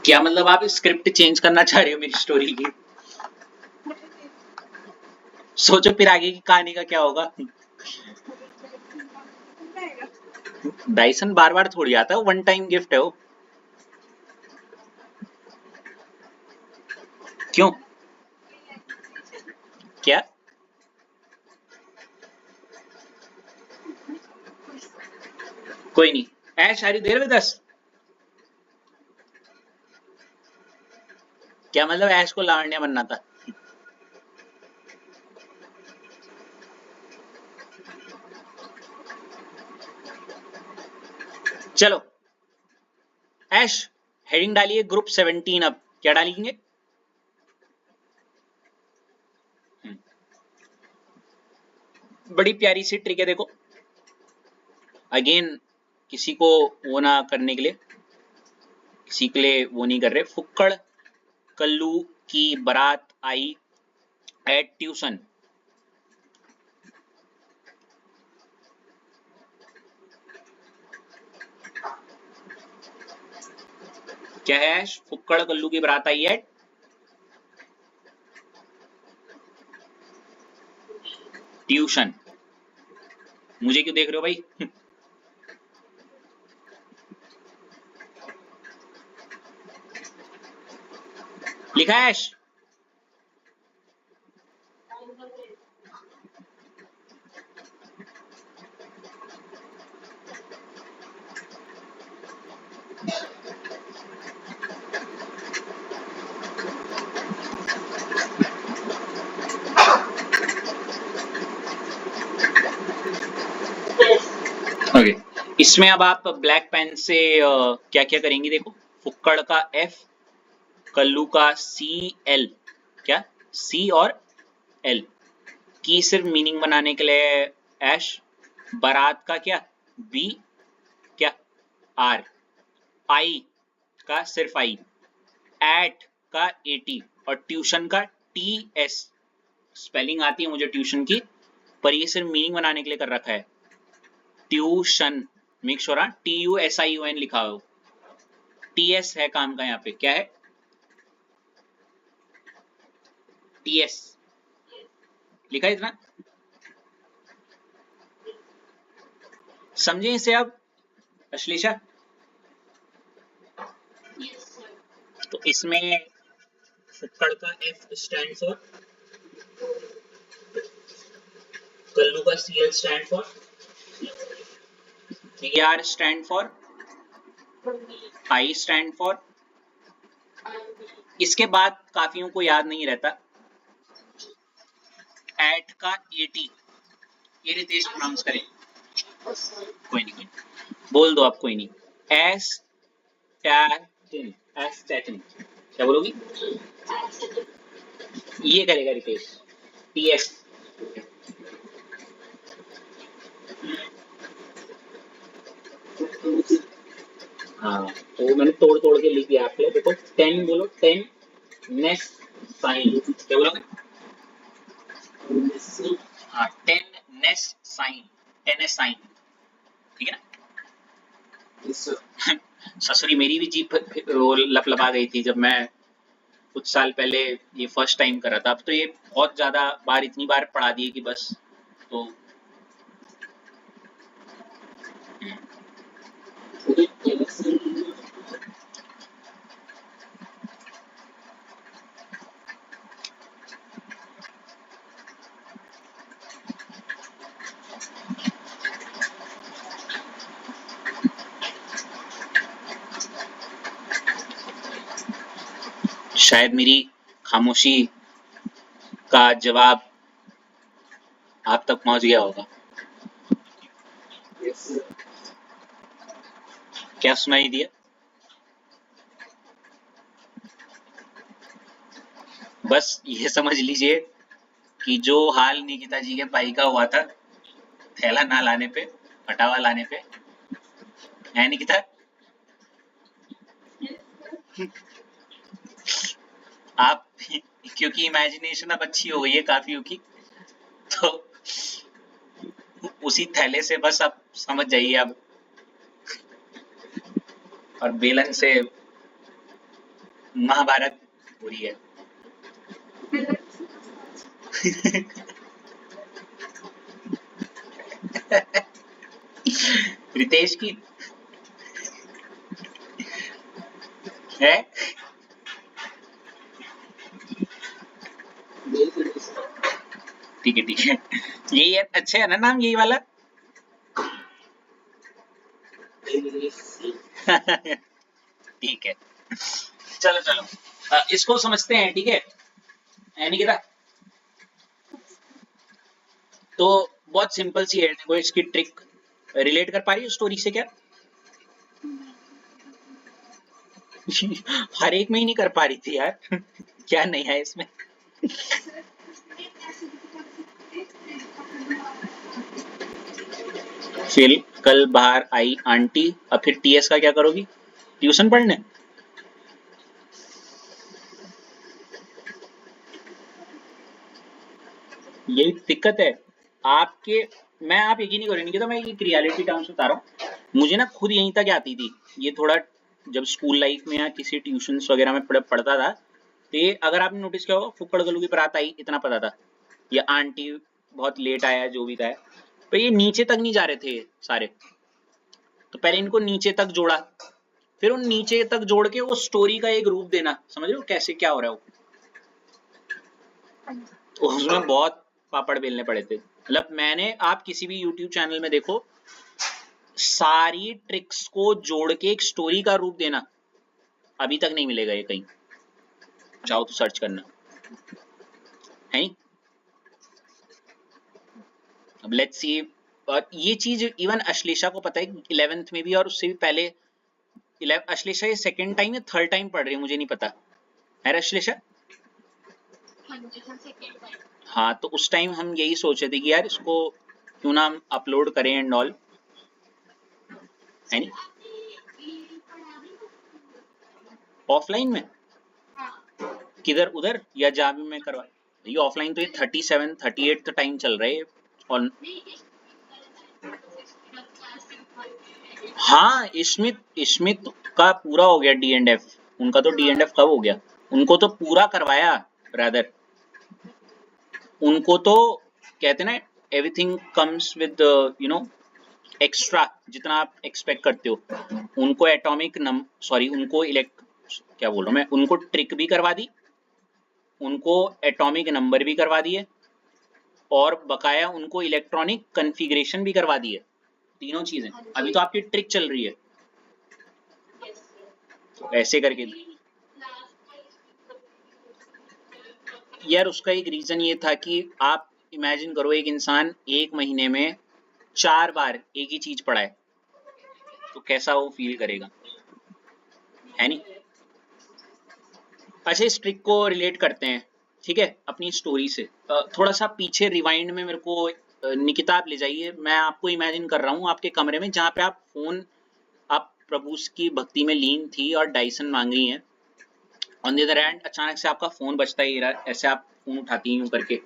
S1: क्या मतलब, आप स्क्रिप्ट चेंज करना चाह रहे हो मेरी स्टोरी की? सोचो फिर आगे की कहानी का क्या होगा। डाइसन बार बार थोड़ी आता है, वन टाइम गिफ्ट है वो। क्यों? क्या? कोई नहीं, Ash are you there with us? क्या मतलब ऐश को लावण्या बनना था? चलो ऐश, हेडिंग डालिए ग्रुप 17। अब क्या डालेंगे? बड़ी प्यारी सी ट्रिक है, देखो अगेन, किसी को वो ना करने के लिए, किसी के लिए वो नहीं कर रहे। फुक्कड़ कल्लू की बारात आई एट ट्यूशन। क्या है? फुक्कड़ कल्लू की बारात आई एट ट्यूशन। मुझे क्यों देख रहे हो भाई? लिखा है ऐश? ओके, इसमें अब आप ब्लैक पेन से क्या क्या करेंगी, देखो फुक्कड़ का एफ, कल्लू का सी एल, क्या सी और एल की सिर्फ मीनिंग बनाने के लिए ऐश, बारात का क्या बी, क्या आर, आई का सिर्फ आई, एट का एटी, और ट्यूशन का टी एस। स्पेलिंग आती है मुझे ट्यूशन की, पर ये सिर्फ मीनिंग बनाने के लिए कर रखा है, ट्यूशन। मेक श्योर TUSION लिखा हो, TS है काम का यहाँ पे, क्या है? TS लिखा इतना, समझे इसे अब अश्लेषा? तो इसमें फुक्कड़ का F स्टैंड फॉर, कल्लू का CL stand for, ER stand for, I stand for, इसके बाद काफियों को याद नहीं रहता, एट का AT, ये रितेश प्रोनाउंस करें, कोई नहीं बोल दो आप, कोई नहीं, एस्टैटिन, एस्टैटिन क्या बोलोगी? ये करेगा रितेश, TS, हाँ तो मैंने तोड़ तोड़ के लिख दिया आपके लिए, देखो 10 बोलो, 10 नेस साइन, क्या बोलोगे? हाँ 10 नेस साइन, 10 साइन, ठीक है ना? ससुरी मेरी भी जीप लपलपा गई थी जब मैं कुछ साल पहले ये फर्स्ट टाइम करा था, अब तो ये बहुत ज्यादा बार, इतनी बार पढ़ा दिए कि बस, तो शायद मेरी खामोशी का जवाब आप तक पहुंच गया होगा। क्या सुनाई दिया? बस ये समझ लीजिए कि जो हाल निकिता जी के भाई का हुआ था थैला ना लाने पे, पटावा लाने पे, है निकिता? आप क्योंकि इमेजिनेशन अब अच्छी हो गई है काफियों की, तो उसी थैले से बस आप समझ जाइए अब, और बेलन से महाभारत हो रही है। रितेश की है, ठीक है ठीक है, यही है, अच्छा है ना नाम यही वाला? ठीक है, चलो चलो इसको समझते हैं, ठीक है निकिता? तो बहुत सिंपल सी है, देखो इसकी ट्रिक रिलेट कर पा रही है स्टोरी से क्या? हर एक में ही नहीं कर पा रही थी यार। क्या नहीं है इसमें? फिर कल बाहर आई आंटी, अब फिर TS का क्या करोगी? ट्यूशन पढ़ने? यही दिक्कत है आपके, मैं आप यकीन नहीं करेंगे, तो मैं एक रियलिटी टर्म्स बता रहा हूँ, मुझे ना खुद यहीं तक आती थी ये, थोड़ा जब स्कूल लाइफ में या किसी ट्यूशन वगैरह में पढ़ता था, तो ये अगर आपने नोटिस किया होगा, फुक्कड़ गलू की बारात आई इतना पता था, या आंटी बहुत लेट आया, जो भी था, तो ये नीचे तक नहीं जा रहे थे सारे, तो पहले इनको नीचे तक जोड़ा, फिर उन नीचे तक जोड़ के वो स्टोरी का एक रूप देना, समझ रहे हो कैसे क्या हो रहा है वो, तो उसमें बहुत पापड़ बेलने पड़े थे। मतलब मैंने, आप किसी भी YouTube चैनल में देखो, सारी ट्रिक्स को जोड़ के एक स्टोरी का रूप देना अभी तक नहीं मिलेगा ये कहीं, चाहो तो सर्च करना है नहीं? अब लेट्स सी, और ये चीज इवन अश्लेषा को पता है 11th में भी, और उससे भी पहले, अश्लेषा ये सेकंड टाइम या थर्ड टाइम पढ़ रही है मुझे नहीं पता, है अश्लेषा? हाँ तो उस टाइम हम यही सोचे थे कि यार इसको क्यों ना हम अपलोड करें एंड ऑल, है नहीं? ऑफलाइन में किधर, उधर या जहाँ भी मैं करवा, ये ऑफलाइन तो ये 37 38 टाइम चल रहे हैं, और हाँ स्मित का पूरा हो गया D&F, उनका तो D&F कब हो गया, उनको तो पूरा करवाया ब्रदर, उनको तो कहते ना everything comes with you know extra, जितना आप एक्सपेक्ट करते हो। उनको एटॉमिक सॉरी उनको क्या बोल रहा हूँ मैं, उनको ट्रिक भी करवा दी, उनको एटॉमिक नंबर भी करवा दिए, और बकाया उनको इलेक्ट्रॉनिक कन्फिग्रेशन भी करवा दी है। तीनों चीजें। अभी तो आपकी ट्रिक चल रही है, तो ऐसे करके। यार उसका एक रीजन ये था कि आप इमेजिन करो, एक इंसान एक महीने में 4 बार एक ही चीज पढ़ाए, तो कैसा वो फील करेगा, है नहीं। अच्छा, इस ट्रिक को रिलेट करते हैं, ठीक है, अपनी स्टोरी से। थोड़ा सा पीछे रिवाइंड में मेरे को निकिता आप ले जाइए। मैं आपको इमेजिन कर रहा हूँ आपके कमरे में, जहाँ पे आप फोन, आप प्रभु की भक्ति में लीन थी और डाइसन मांग रही हैं। ऑन द अदर हैंड अचानक से आपका फोन बजता ही रहा, ऐसे आप फोन उठाती हैं यूं करके,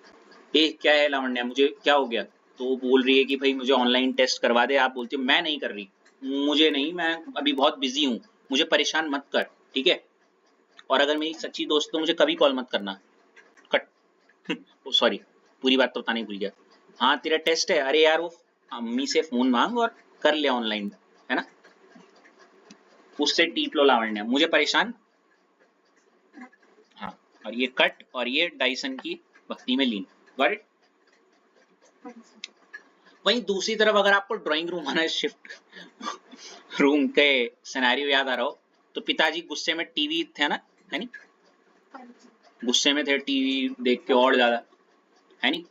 S1: ए क्या है लावण्या, मुझे क्या हो गया। तो वो बोल रही है कि भाई मुझे ऑनलाइन टेस्ट करवा दे। आप बोलती हो मैं नहीं कर रही, मुझे नहीं, मैं अभी बहुत बिजी हूँ, मुझे परेशान मत कर, ठीक है। और अगर मेरी सच्ची दोस्त तो मुझे कभी कॉल मत करना, कट। ओ सॉरी, पूरी बात तो बताना ही भूल गया। हाँ तेरा टेस्ट है, अरे यार वो अम्मी से फोन मांग और कर ले ऑनलाइन, है ना। उससे टीप लो लावण्या, मुझे परेशान। हाँ, और ये कट, और ये डाइसन की भक्ति में लीन। Got it. वहीं दूसरी तरफ अगर आपको ड्राइंग रूम आना शिफ्ट रूम के सिनेरियो याद आ रहा हो, तो पिताजी गुस्से में टीवी थे ना, है नहीं, गुस्से में थे, टीवी देख के और ज्यादा, है नहीं।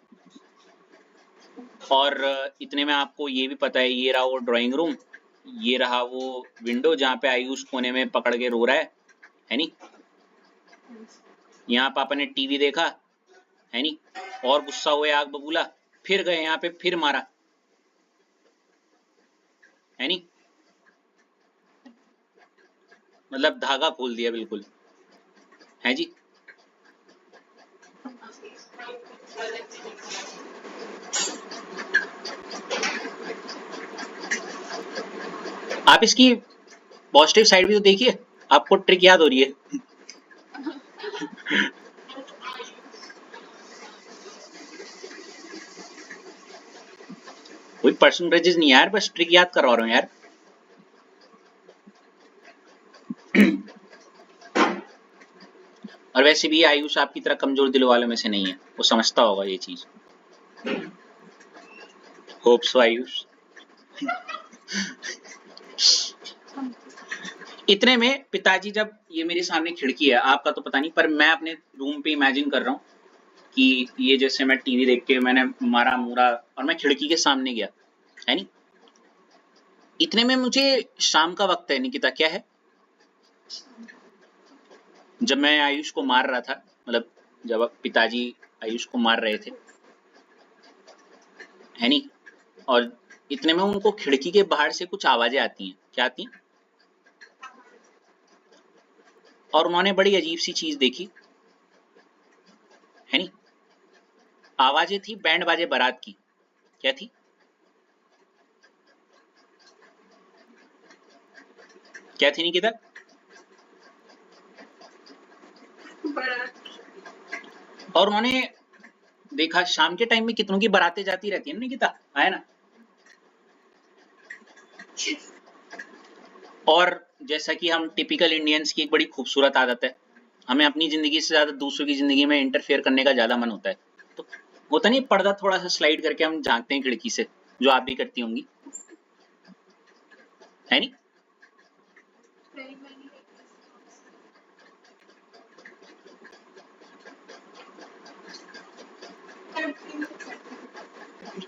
S1: और इतने में आपको ये भी पता है, ये रहा वो ड्राइंग रूम, ये रहा वो विंडो जहाँ पे आयुष कोने में पकड़ के रो रहा है नहीं। यहाँ पापा ने टीवी देखा, है नहीं, और गुस्सा हुए आग बबूला, फिर गए यहाँ पे, फिर मारा, है नहीं। मतलब धागा खोल दिया बिल्कुल, है जी। आप इसकी पॉजिटिव साइड भी तो देखिए, आपको ट्रिक याद हो रही है। कोई परसेंटेजेस नहीं यार, बस ट्रिक याद करवा रहा हूँ यार। और वैसे भी आयुष आपकी तरह कमजोर दिल वालों में से नहीं है, वो समझता होगा ये चीज। Hope so Ayush. इतने में पिताजी, जब ये मेरे सामने खिड़की है, आपका तो पता नहीं, पर मैं अपने रूम पे इमेजिन कर रहा हूँ कि ये जैसे मैं टीवी देख के मैंने मारा मुरा और मैं खिड़की के सामने गया, है नहीं। इतने में मुझे शाम का वक्त है, निकिता क्या है, जब मैं आयुष को मार रहा था, मतलब जब पिताजी आयुष को मार रहे थे, है नहीं। और इतने में उनको खिड़की के बाहर से कुछ आवाजें आती हैं, क्या आती हैं, और उन्होंने बड़ी अजीब सी चीज देखी, है नहीं। आवाजें थी बैंड बाजे बारात की। क्या थी, क्या थी निकिता। और उन्होंने देखा शाम के टाइम में कितनों की बारातें जाती रहती है ना निकिता, है ना। और जैसा कि हम टिपिकल इंडियंस की एक बड़ी खूबसूरत आदत है, हमें अपनी जिंदगी से ज्यादा दूसरों की जिंदगी में इंटरफेयर करने का ज्यादा मन होता है। तो होता नहीं, पर्दा थोड़ा सा स्लाइड करके हम झांकते हैं खिड़की से, जो आप भी करती होंगी, है नहीं।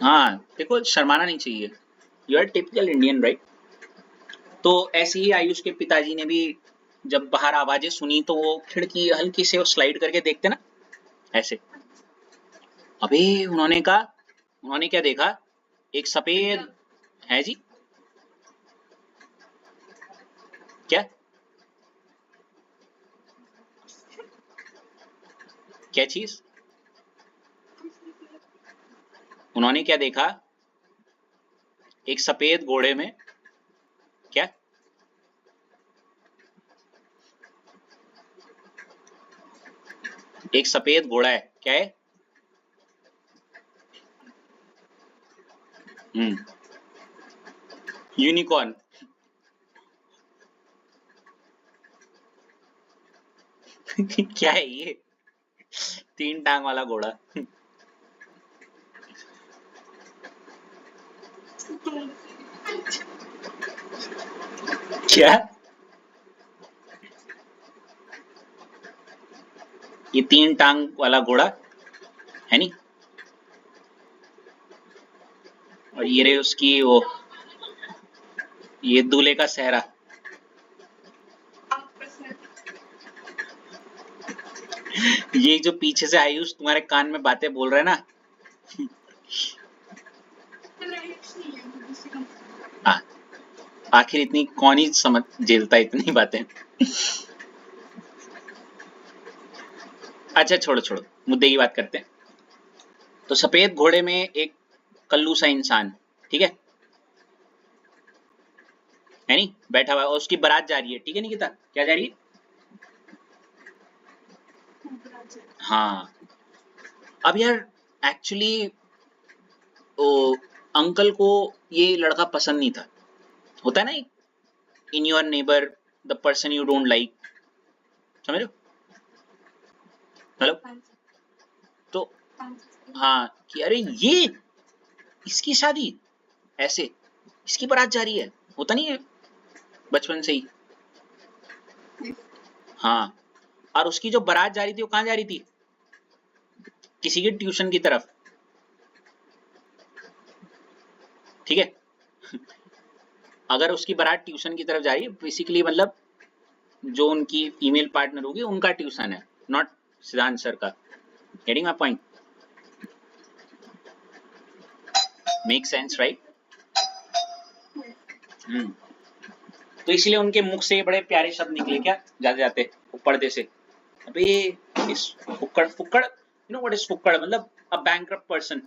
S1: हाँ देखो, शर्माना नहीं चाहिए, you are typical Indian right. तो ऐसे ही आयुष के पिताजी ने भी जब बाहर आवाजें सुनी, तो वो खिड़की हल्की से वो स्लाइड करके देखते ना, ऐसे। अबे उन्होंने कहा, उन्होंने क्या देखा, एक सफेद, है जी, क्या, क्या चीज, उन्होंने क्या देखा, एक सफेद घोड़े में, क्या, एक सफेद घोड़ा है, क्या है, यूनिकॉर्न। क्या है ये? 3 टांग वाला घोड़ा। क्या? ये 3 टांग वाला घोड़ा है नी? और ये रही उसकी वो, ये दूल्हे का सेहरा। ये जो पीछे से आयुष तुम्हारे कान में बातें बोल रहा है ना, हाँ, आखिर इतनी कौन ही समझ झेलता है इतनी बातें। अच्छा छोड़ो छोड़ो, मुद्दे की बात करते हैं। तो सफेद घोड़े में एक कल्लू सा इंसान, ठीक है नी, बैठा हुआ है और उसकी बारात जा रही है, ठीक है निकिता? क्या जा रही है? हाँ। अब यार एक्चुअली अंकल को ये लड़का पसंद नहीं था। होता है ना, in your neighbour the person you don't like, समझ रहे हो? हेलो। तो हाँ कि अरे ये इसकी शादी ऐसे, इसकी बारात जा रही है, होता नहीं है बचपन से ही। हाँ, और उसकी जो बारात जा रही थी वो कहाँ जा रही थी? किसी के ट्यूशन की तरफ, ठीक है? अगर उसकी बारात ट्यूशन की तरफ जा रही है, बेसिकली मतलब जो उनकी फीमेल पार्टनर होगी उनका ट्यूशन है, नॉट सिद्धांत सर का। Getting my point? Make sense right? तो इसलिए उनके मुख से बड़े प्यारे शब्द निकले, क्या जाते जाते पर्दे से, अबे इस फुक्कड़ फुक्कड़, यू नो व्हाट इज फुक्कड़? मतलब अ बैंकरप्ट पर्सन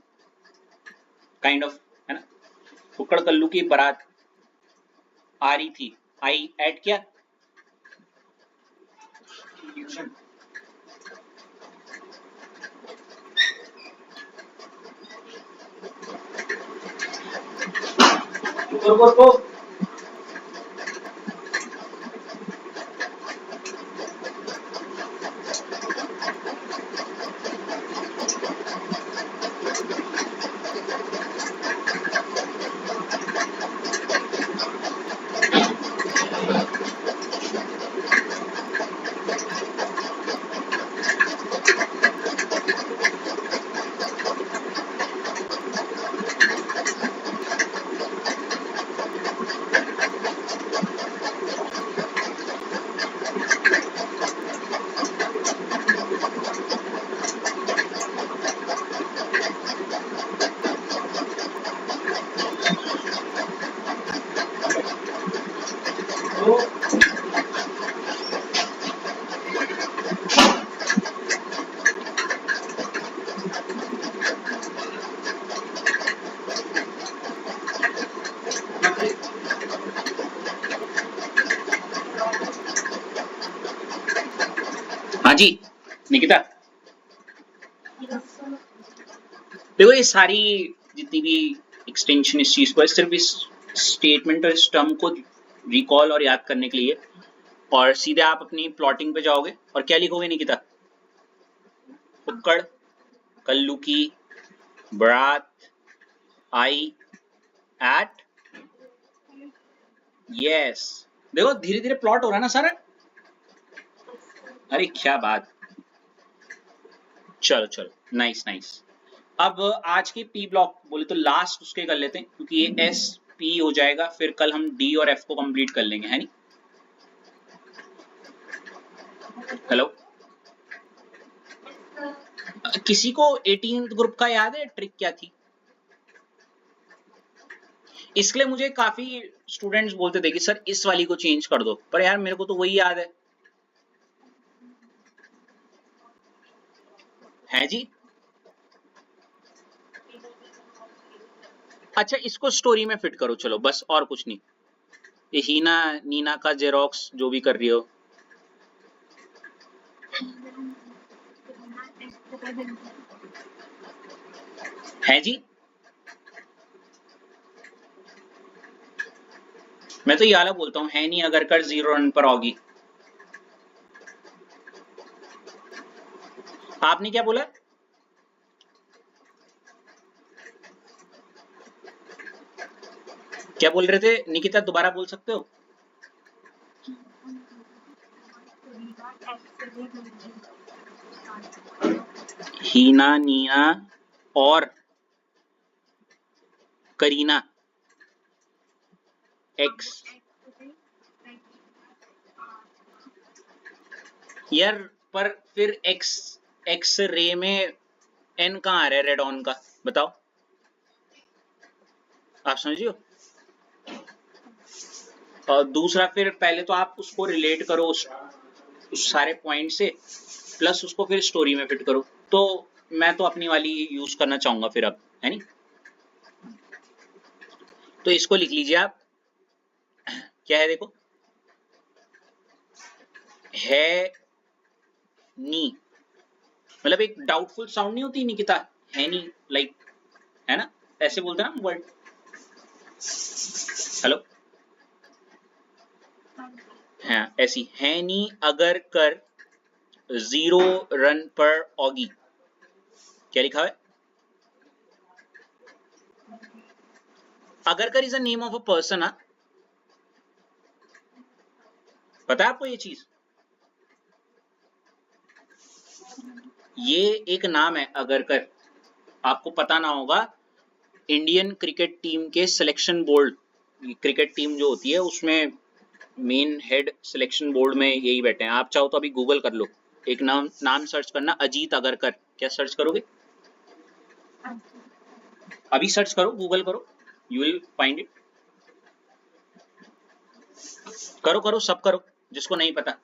S1: काइंड ऑफ, है ना? फुक्कड़ कल्लू की बारात आ रही थी, आई ऐड किया ट्यूशन। रुको। हाँ जी निकिता, देखो ये सारी जितनी भी एक्सटेंशन इस चीज को सिर्फ इस स्टेटमेंट और इस टर्म को रिकॉल और याद करने के लिए, और सीधे आप अपनी प्लॉटिंग पे जाओगे और क्या लिखोगे निकिता? फुक्कड़ कल्लू की बारात आई एट, यस। देखो धीरे धीरे प्लॉट हो रहा है ना सारा। अरे क्या बात, चलो चलो, नाइस नाइस। अब आज के पी ब्लॉक बोले तो लास्ट उसके कर लेते हैं, क्योंकि ये एस पी हो जाएगा, फिर कल हम डी और एफ को कंप्लीट कर लेंगे, है नी? हेलो, किसी को 18th ग्रुप का याद है ट्रिक क्या थी? इसके लिए मुझे काफी स्टूडेंट्स बोलते थे कि सर इस वाली को चेंज कर दो, पर यार मेरे को तो वही याद है जी। अच्छा इसको स्टोरी में फिट करो, चलो बस, और कुछ नहीं। ये हीना नीना का जेरोक्स जो भी कर रही हो, है जी। मैं तो ये वाला बोलता हूँ, है नहीं अगर कर 0 रन पर ऑगी। आपने क्या बोला? क्या बोल रहे थे निकिता, दोबारा बोल सकते हो? हीना, नीना और करीना एक्स। यार पर फिर एक्स, एक्स रे में एन कहाँ आ रहा है रेड ऑन का, बताओ। आप समझियो। और दूसरा फिर पहले तो आप उसको रिलेट करो उस सारे पॉइंट से, प्लस उसको फिर स्टोरी में फिट करो। तो मैं तो अपनी वाली यूज करना चाहूंगा फिर अब, है नहीं? तो इसको लिख लीजिए आप, क्या है देखो, है नी, मतलब एक डाउटफुल साउंड नहीं होती निकिता, है नी, लाइक, है ना, ऐसे बोलते हैं ना वर्ड। हेलो, हाँ ऐसी, है नी अगर कर 0 रन पर ऑगी। क्या लिखा है? अगर कर is a name of a person. हाँ, पता है आपको ये चीज? ये एक नाम है अगर कर, आपको पता ना होगा। इंडियन क्रिकेट टीम के सिलेक्शन बोर्ड, क्रिकेट टीम जो होती है उसमें मेन हेड सिलेक्शन बोर्ड में यही बैठे हैं। आप चाहो तो अभी गूगल कर लो, एक नाम सर्च करना, अजीत अगरकर। क्या सर्च करोगे? अभी सर्च करो, गूगल करो, यू विल फाइंड इट। करो करो, सब करो, जिसको नहीं पता।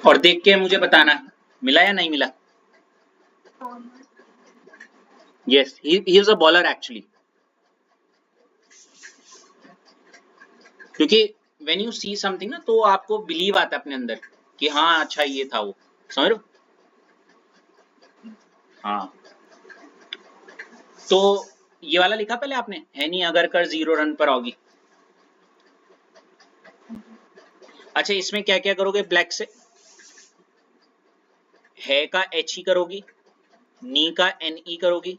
S1: और देख के मुझे बताना मिला या नहीं मिला। Yes, he is a bowler actually. क्योंकि व्हेन यू सी समथिंग ना, तो आपको बिलीव आता है अपने अंदर कि हाँ अच्छा ये था वो, समझ रहे हो? हाँ, तो ये वाला लिखा पहले आपने, है नहीं अगर कर 0 रन पर होगी। अच्छा, इसमें क्या क्या करोगे ब्लैक से? है का एच ई करोगी, नी का एन ई करोगी,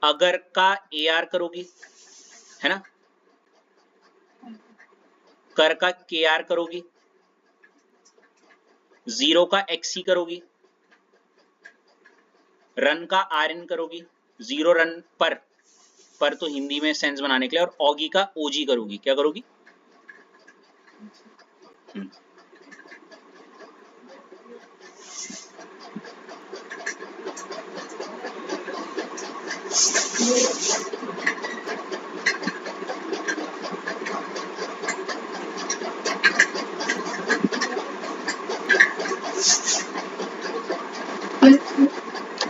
S1: अगर का ए आर करोगी, है ना, कर का के आर करोगी, 0 का एक्स ई करोगी, रन का आर एन करोगी, 0 रन पर तो हिंदी में सेंस बनाने के लिए, और ऑगी का ओजी करोगी। क्या करोगी?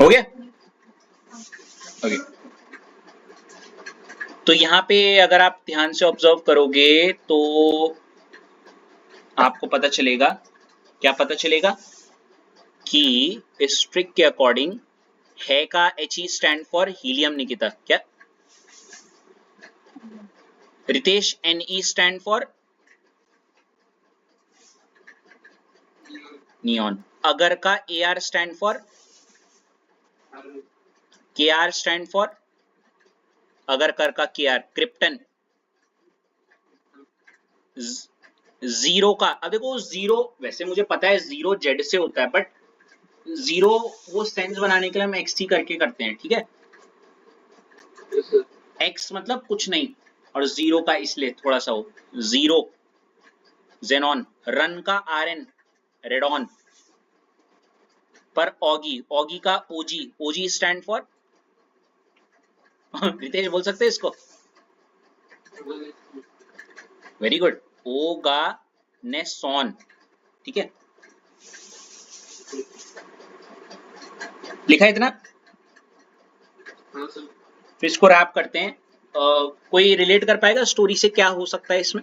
S1: हो गया? ओके। तो यहाँ पे अगर आप ध्यान से ऑब्जर्व करोगे तो आपको पता चलेगा, क्या पता चलेगा कि इस ट्रिक के अकॉर्डिंग है का H E stand for helium Nikita, क्या? Ritesh N E stand for neon, अगर का A R stand for, K R stand for, अगर कर का के आर क्रिप्टन, जीरो का, अब देखो जीरो वैसे मुझे पता है जीरो जेड से होता है, बट जीरो वो सेंस बनाने के लिए हम एक्स टी करके करते हैं, ठीक है? एक्स मतलब कुछ नहीं, और जीरो का इसलिए थोड़ा सा हो, जीरो जेनॉन, रन का आर एन रेडॉन, पर ऑगी, ऑगी का ओजी, ओजी स्टैंड फॉर रितेश बोल सकते हैं इसको? वेरी गुड, ओगा नेसॉन, ठीक है, लिखा है इतना। फिर इसको रैप करते हैं। कोई रिलेट कर पाएगा स्टोरी से, क्या हो सकता है इसमें?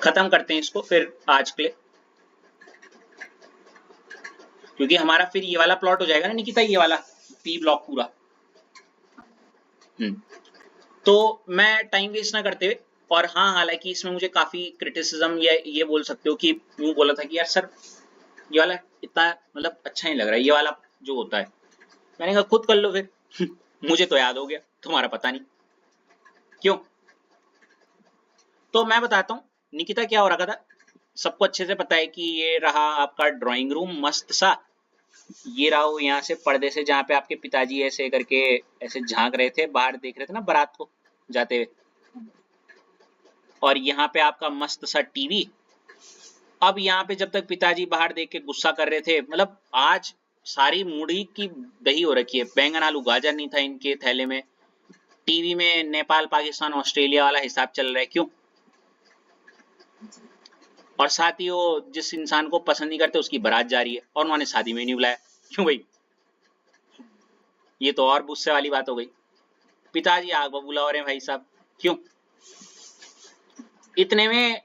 S1: खत्म करते हैं इसको फिर आज के लिए, क्योंकि हमारा फिर ये वाला प्लॉट हो जाएगा ना निकिता, ये वाला पी ब्लॉक पूरा। तो मैं टाइम वेस्ट ना करते हुए, और हाँ हालांकि इसमें मुझे काफी क्रिटिसिज्म या ये बोल सकते हो कि यूं बोला था कि यार सर ये वाला इतना मतलब अच्छा नहीं लग रहा है, ये वाला जो होता है। मैंने कहा खुद कर लो फिर मुझे तो याद हो गया, तुम्हारा पता नहीं क्यों। तो मैं बताता हूँ निकिता क्या हो रखा था। सबको अच्छे से पता है कि ये रहा आपका ड्राइंग रूम मस्त सा, ये रहा वो यहाँ से पर्दे से जहाँ पे आपके पिताजी ऐसे करके ऐसे झांक रहे थे, बाहर देख रहे थे ना बारात को जाते हुए, और यहाँ पे आपका मस्त सा टीवी। अब यहाँ पे जब तक पिताजी बाहर देख के गुस्सा कर रहे थे, मतलब आज सारी मुड़ी की दही हो रखी है, बैंगन आलू गाजर नहीं था इनके थैले में। टीवी में नेपाल पाकिस्तान ऑस्ट्रेलिया वाला हिसाब चल रहा है, क्यों? और साथ ही वो जिस इंसान को पसंद नहीं करते उसकी बारात जा रही है और उन्होंने शादी में नहीं बुलाया, क्यों भाई? ये तो और गुस्से वाली बात हो गई। पिताजी आग बबूला हो रहे हैं भाई साहब, क्यों? इतने में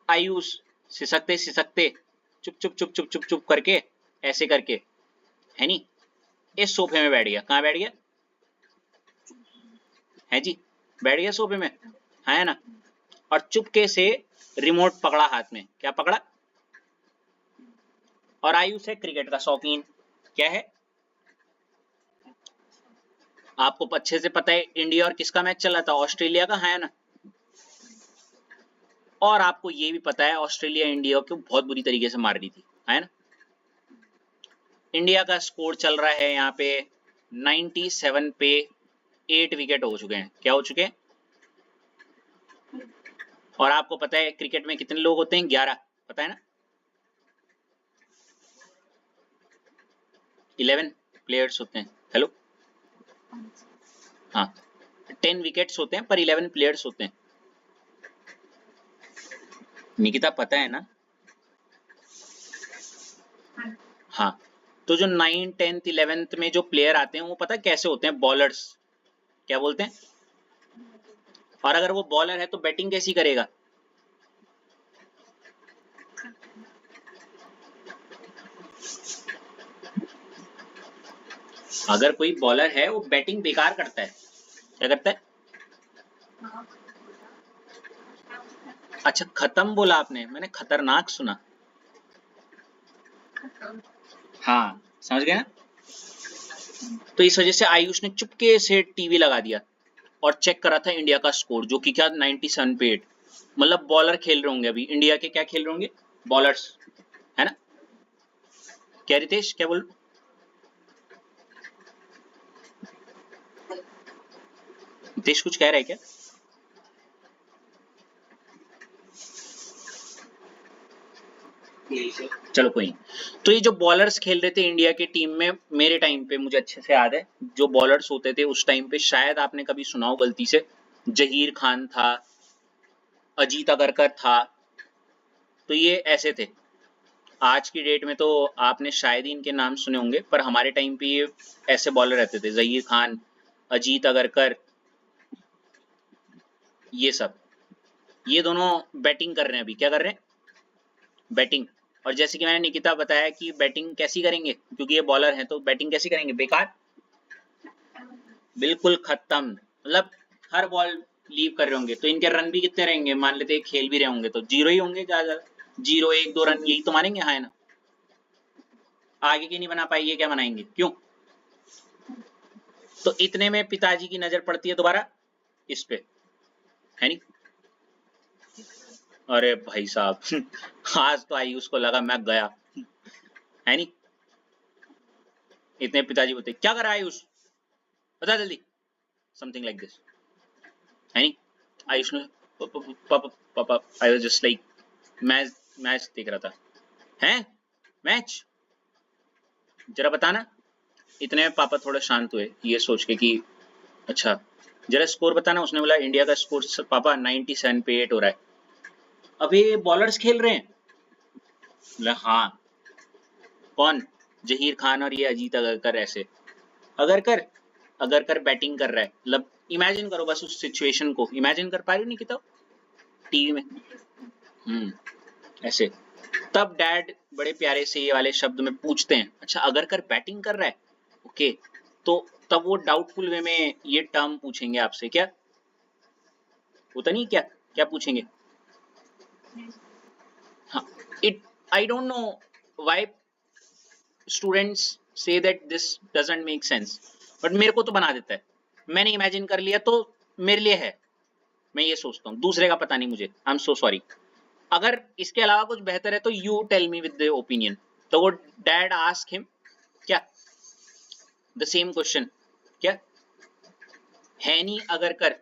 S1: आयुष सिसकते सिसकते चुप चुप चुप चुप चुप चुप करके ऐसे करके है नी इस सोफे में बैठ गया। कहाँ बैठ गया है जी? बैठ गया सोफे में, है ना? और चुपके से रिमोट पकड़ा हाथ में। क्या पकड़ा? और आयुष है क्रिकेट का शौकीन। क्या है? आपको अच्छे से पता है इंडिया और किसका मैच चल रहा था? ऑस्ट्रेलिया का, है ना? और आपको ये भी पता है ऑस्ट्रेलिया इंडिया को बहुत बुरी तरीके से मार रही थी, है ना? इंडिया का स्कोर चल रहा है यहाँ पे 97 पे 8 विकेट हो चुके हैं। क्या हो चुके हैं? और आपको पता है क्रिकेट में कितने लोग होते हैं? 11, पता है ना? 11 प्लेयर्स होते हैं। हेलो, हाँ 10 विकेट्स होते हैं पर 11 प्लेयर्स होते हैं। निकिता पता है ना? हाँ, तो जो 9, 10th, 11th में जो प्लेयर आते हैं वो पता है कैसे होते हैं? बॉलर्स। क्या बोलते हैं? और अगर वो बॉलर है तो बैटिंग कैसी करेगा? अगर कोई बॉलर है वो बैटिंग बेकार करता है, क्या करता है? अच्छा खत्म बोला आपने, मैंने खतरनाक सुना। हाँ समझ गए ना? तो इस वजह से आयुष ने चुपके से टीवी लगा दिया और चेक करा था इंडिया का स्कोर, जो कि क्या 97 पे 8। मतलब बॉलर खेल रहे होंगे अभी इंडिया के। क्या खेल रहे होंगे? बॉलर्स, है ना? क्या रितेश, क्या बोल? रितेश कुछ कह रहा है क्या? चलो कोई नहीं। तो ये जो बॉलर्स खेल रहे थे इंडिया की टीम में मेरे टाइम पे, मुझे अच्छे से याद है जो बॉलर्स होते थे उस टाइम पे, शायद आपने कभी सुना हो गलती से, जहीर खान था, अजीत अगरकर था, तो ये ऐसे थे। आज की डेट में तो आपने शायद ही इनके नाम सुने होंगे, पर हमारे टाइम पे ये ऐसे बॉलर रहते थे, जहीर खान, अजीत अगरकर, ये सब। ये दोनों बैटिंग कर रहे हैं अभी। क्या कर रहे हैं? बैटिंग। और जैसे कि मैंने निकिता बताया कि बैटिंग कैसी करेंगे, क्योंकि ये बॉलर हैं तो बैटिंग कैसी करेंगे? बेकार, बिल्कुल खत्म। मतलब हर बॉल लीव कर रहे होंगे तो इनके रन भी कितने रहेंगे? मान लेते हैं खेल भी रहे होंगे तो 0 ही होंगे, ज्यादा 0, 1, 2 रन यही तो मानेंगे, हाँ है ना? आगे की नहीं बना पाएंगे, क्या बनाएंगे? क्यों? तो इतने में पिताजी की नजर पड़ती है दोबारा इस पे, है नहीं? अरे भाई साहब आज तो आई उसको लगा मैं गया, है नहीं? इतने पिताजी बोलते क्या कर रहा है आयुष, बता जल्दी, समथिंग लाइक दिस, है नहीं? आयुष ने पापा पापा, I was just like match match देख रहा था। हैं? मैच? जरा बताना। इतने में पापा थोड़ा शांत हुए ये सोच के कि अच्छा जरा स्कोर बताना। उसने बोला इंडिया का स्कोर पापा 97 पे 8 हो रहा है। अबे बॉलर्स खेल रहे हैं? बोला हाँ। कौन? जहीर खान और ये अजीत अगरकर ऐसे। अगरकर, अगरकर बैटिंग कर रहा है। मतलब इमेजिन करो बस उस सिचुएशन को, इमेजिन कर पा रही हो निकिता टीवी में? ऐसे। तब डैड बड़े प्यारे से ये वाले शब्द में पूछते हैं, अच्छा अगरकर बैटिंग कर रहा है? ओके, तो तब वो डाउटफुल वे में ये टर्म पूछेंगे आपसे, क्या होता नहीं, क्या क्या पूछेंगे? हाँ, it I don't know why students say that this doesn't make sense, but मेरे को तो बना देता है। मैंने इमेजिन कर लिया तो मेरे लिए है, मैं ये सोचता हूँ, दूसरे का पता नहीं मुझे। I am so sorry. अगर इसके अलावा कुछ बेहतर है तो you tell me with the opinion. तो वो डैड आस्क हिम क्या द सेम क्वेश्चन, क्या है नहीं अगर कर,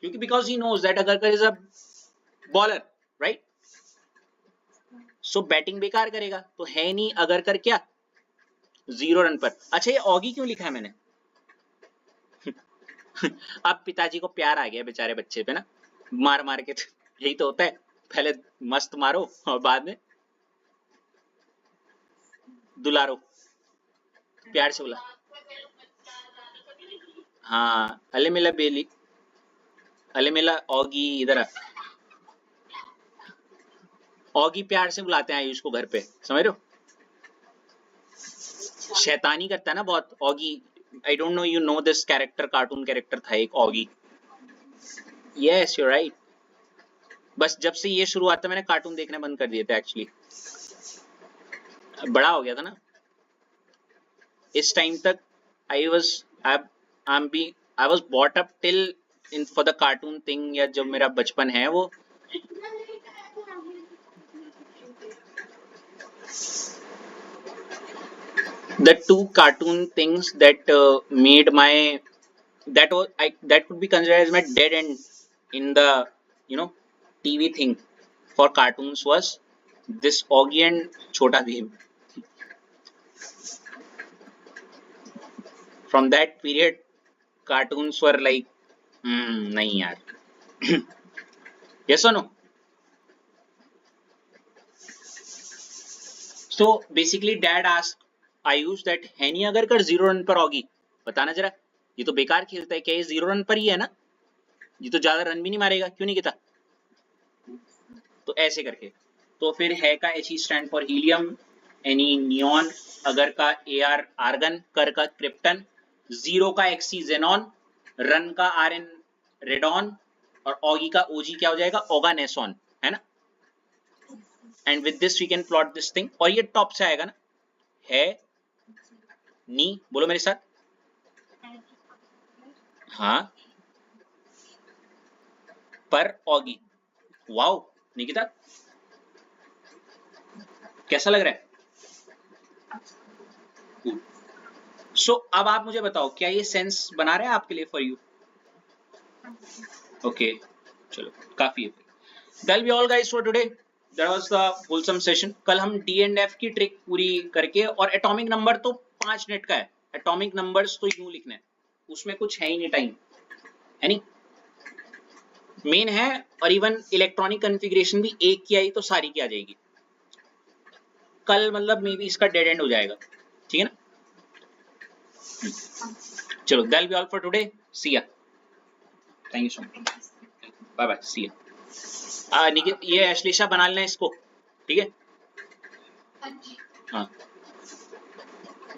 S1: क्योंकि बिकॉज ही नोज दैट अगर कर is a bowler, right? So batting बेकार करेगा, तो है नहीं अगर कर क्या 0 रन पर। अच्छा, ये ऑगी क्यों लिखा है मैंने? अब पिताजी को प्यार आ गया बेचारे बच्चे पे ना, मार मार के। यही तो होता है, पहले मस्त मारो और बाद में दुलारो, प्यार से बुला। हाँ, अले मिला बेली, अले मिला ऑगी, इधर आ। ऑगी प्यार से बुलाते हैं आयुष को घर पे, समझ रहे हो? शैतानी करता है ना बहुत Oggy. I don't know you know this character, cartoon character था एक ऑगी। Yes you right. बस जब से ये शुरू हुआ था मैंने कार्टून देखने बंद कर दिए थे एक्चुअली, बड़ा हो गया था ना इस टाइम तक। I was I was bought up till in for the cartoon thing, या जब मेरा बचपन है वो। The two cartoon things that made my that could be considered as my dead end in the you know TV thing for cartoons was this Augie and Chota Bheem. From that period, cartoons were like, nahi yaar. Yes or no? So basically, Dad asked Ayush that है नहीं अगर कर 0 रन पर Augie, बताना जरा, ये तो बेकार खेलता है, क्या ये 0 रन पर ही है ना? ये तो ज्यादा रन भी नहीं मारेगा, क्यों नहीं कहता? तो ऐसे करके, तो फिर है का H stand for helium, any neon, अगर का ए आर आर्गन, कर का क्रिप्टन, 0 का एक्सी जेनॉन, रन का आर एन रेडॉन, और ऑगी का ओजी क्या हो जाएगा? ओगानेसॉन, है ना? And with this we can plot this thing, और ये टॉप से आएगा ना, है नी, बोलो मेरे साथ। हाँ, पर ऑगी। वाओ निकिता, कैसा लग रहा है? सो अब आप मुझे बताओ, क्या ये सेंस बना रहा है आपके लिए फॉर यू? ओके, चलो काफी है। That'll be all guys for today. That was the wholesome session. कल हम D and F की ट्रिक पूरी करके, और एटॉमिक नंबर तो 5 मिनट का है, एटॉमिक नंबर्स तो यूं लिखना है, उसमें कुछ है ही नहीं टाइम, है नहीं, मेन है। और इवन इलेक्ट्रॉनिक कॉन्फ़िगरेशन भी एक की आई तो सारी की आ जाएगी कल, मतलब मे बी इसका डेड एंड हो जाएगा, ठीक है ना? चलो, that'll be all for today. See ya. Thank you so much. Bye bye. See ya. Nikhil, ये अश्लेषा बना लेना इसको, ठीक है? हाँ।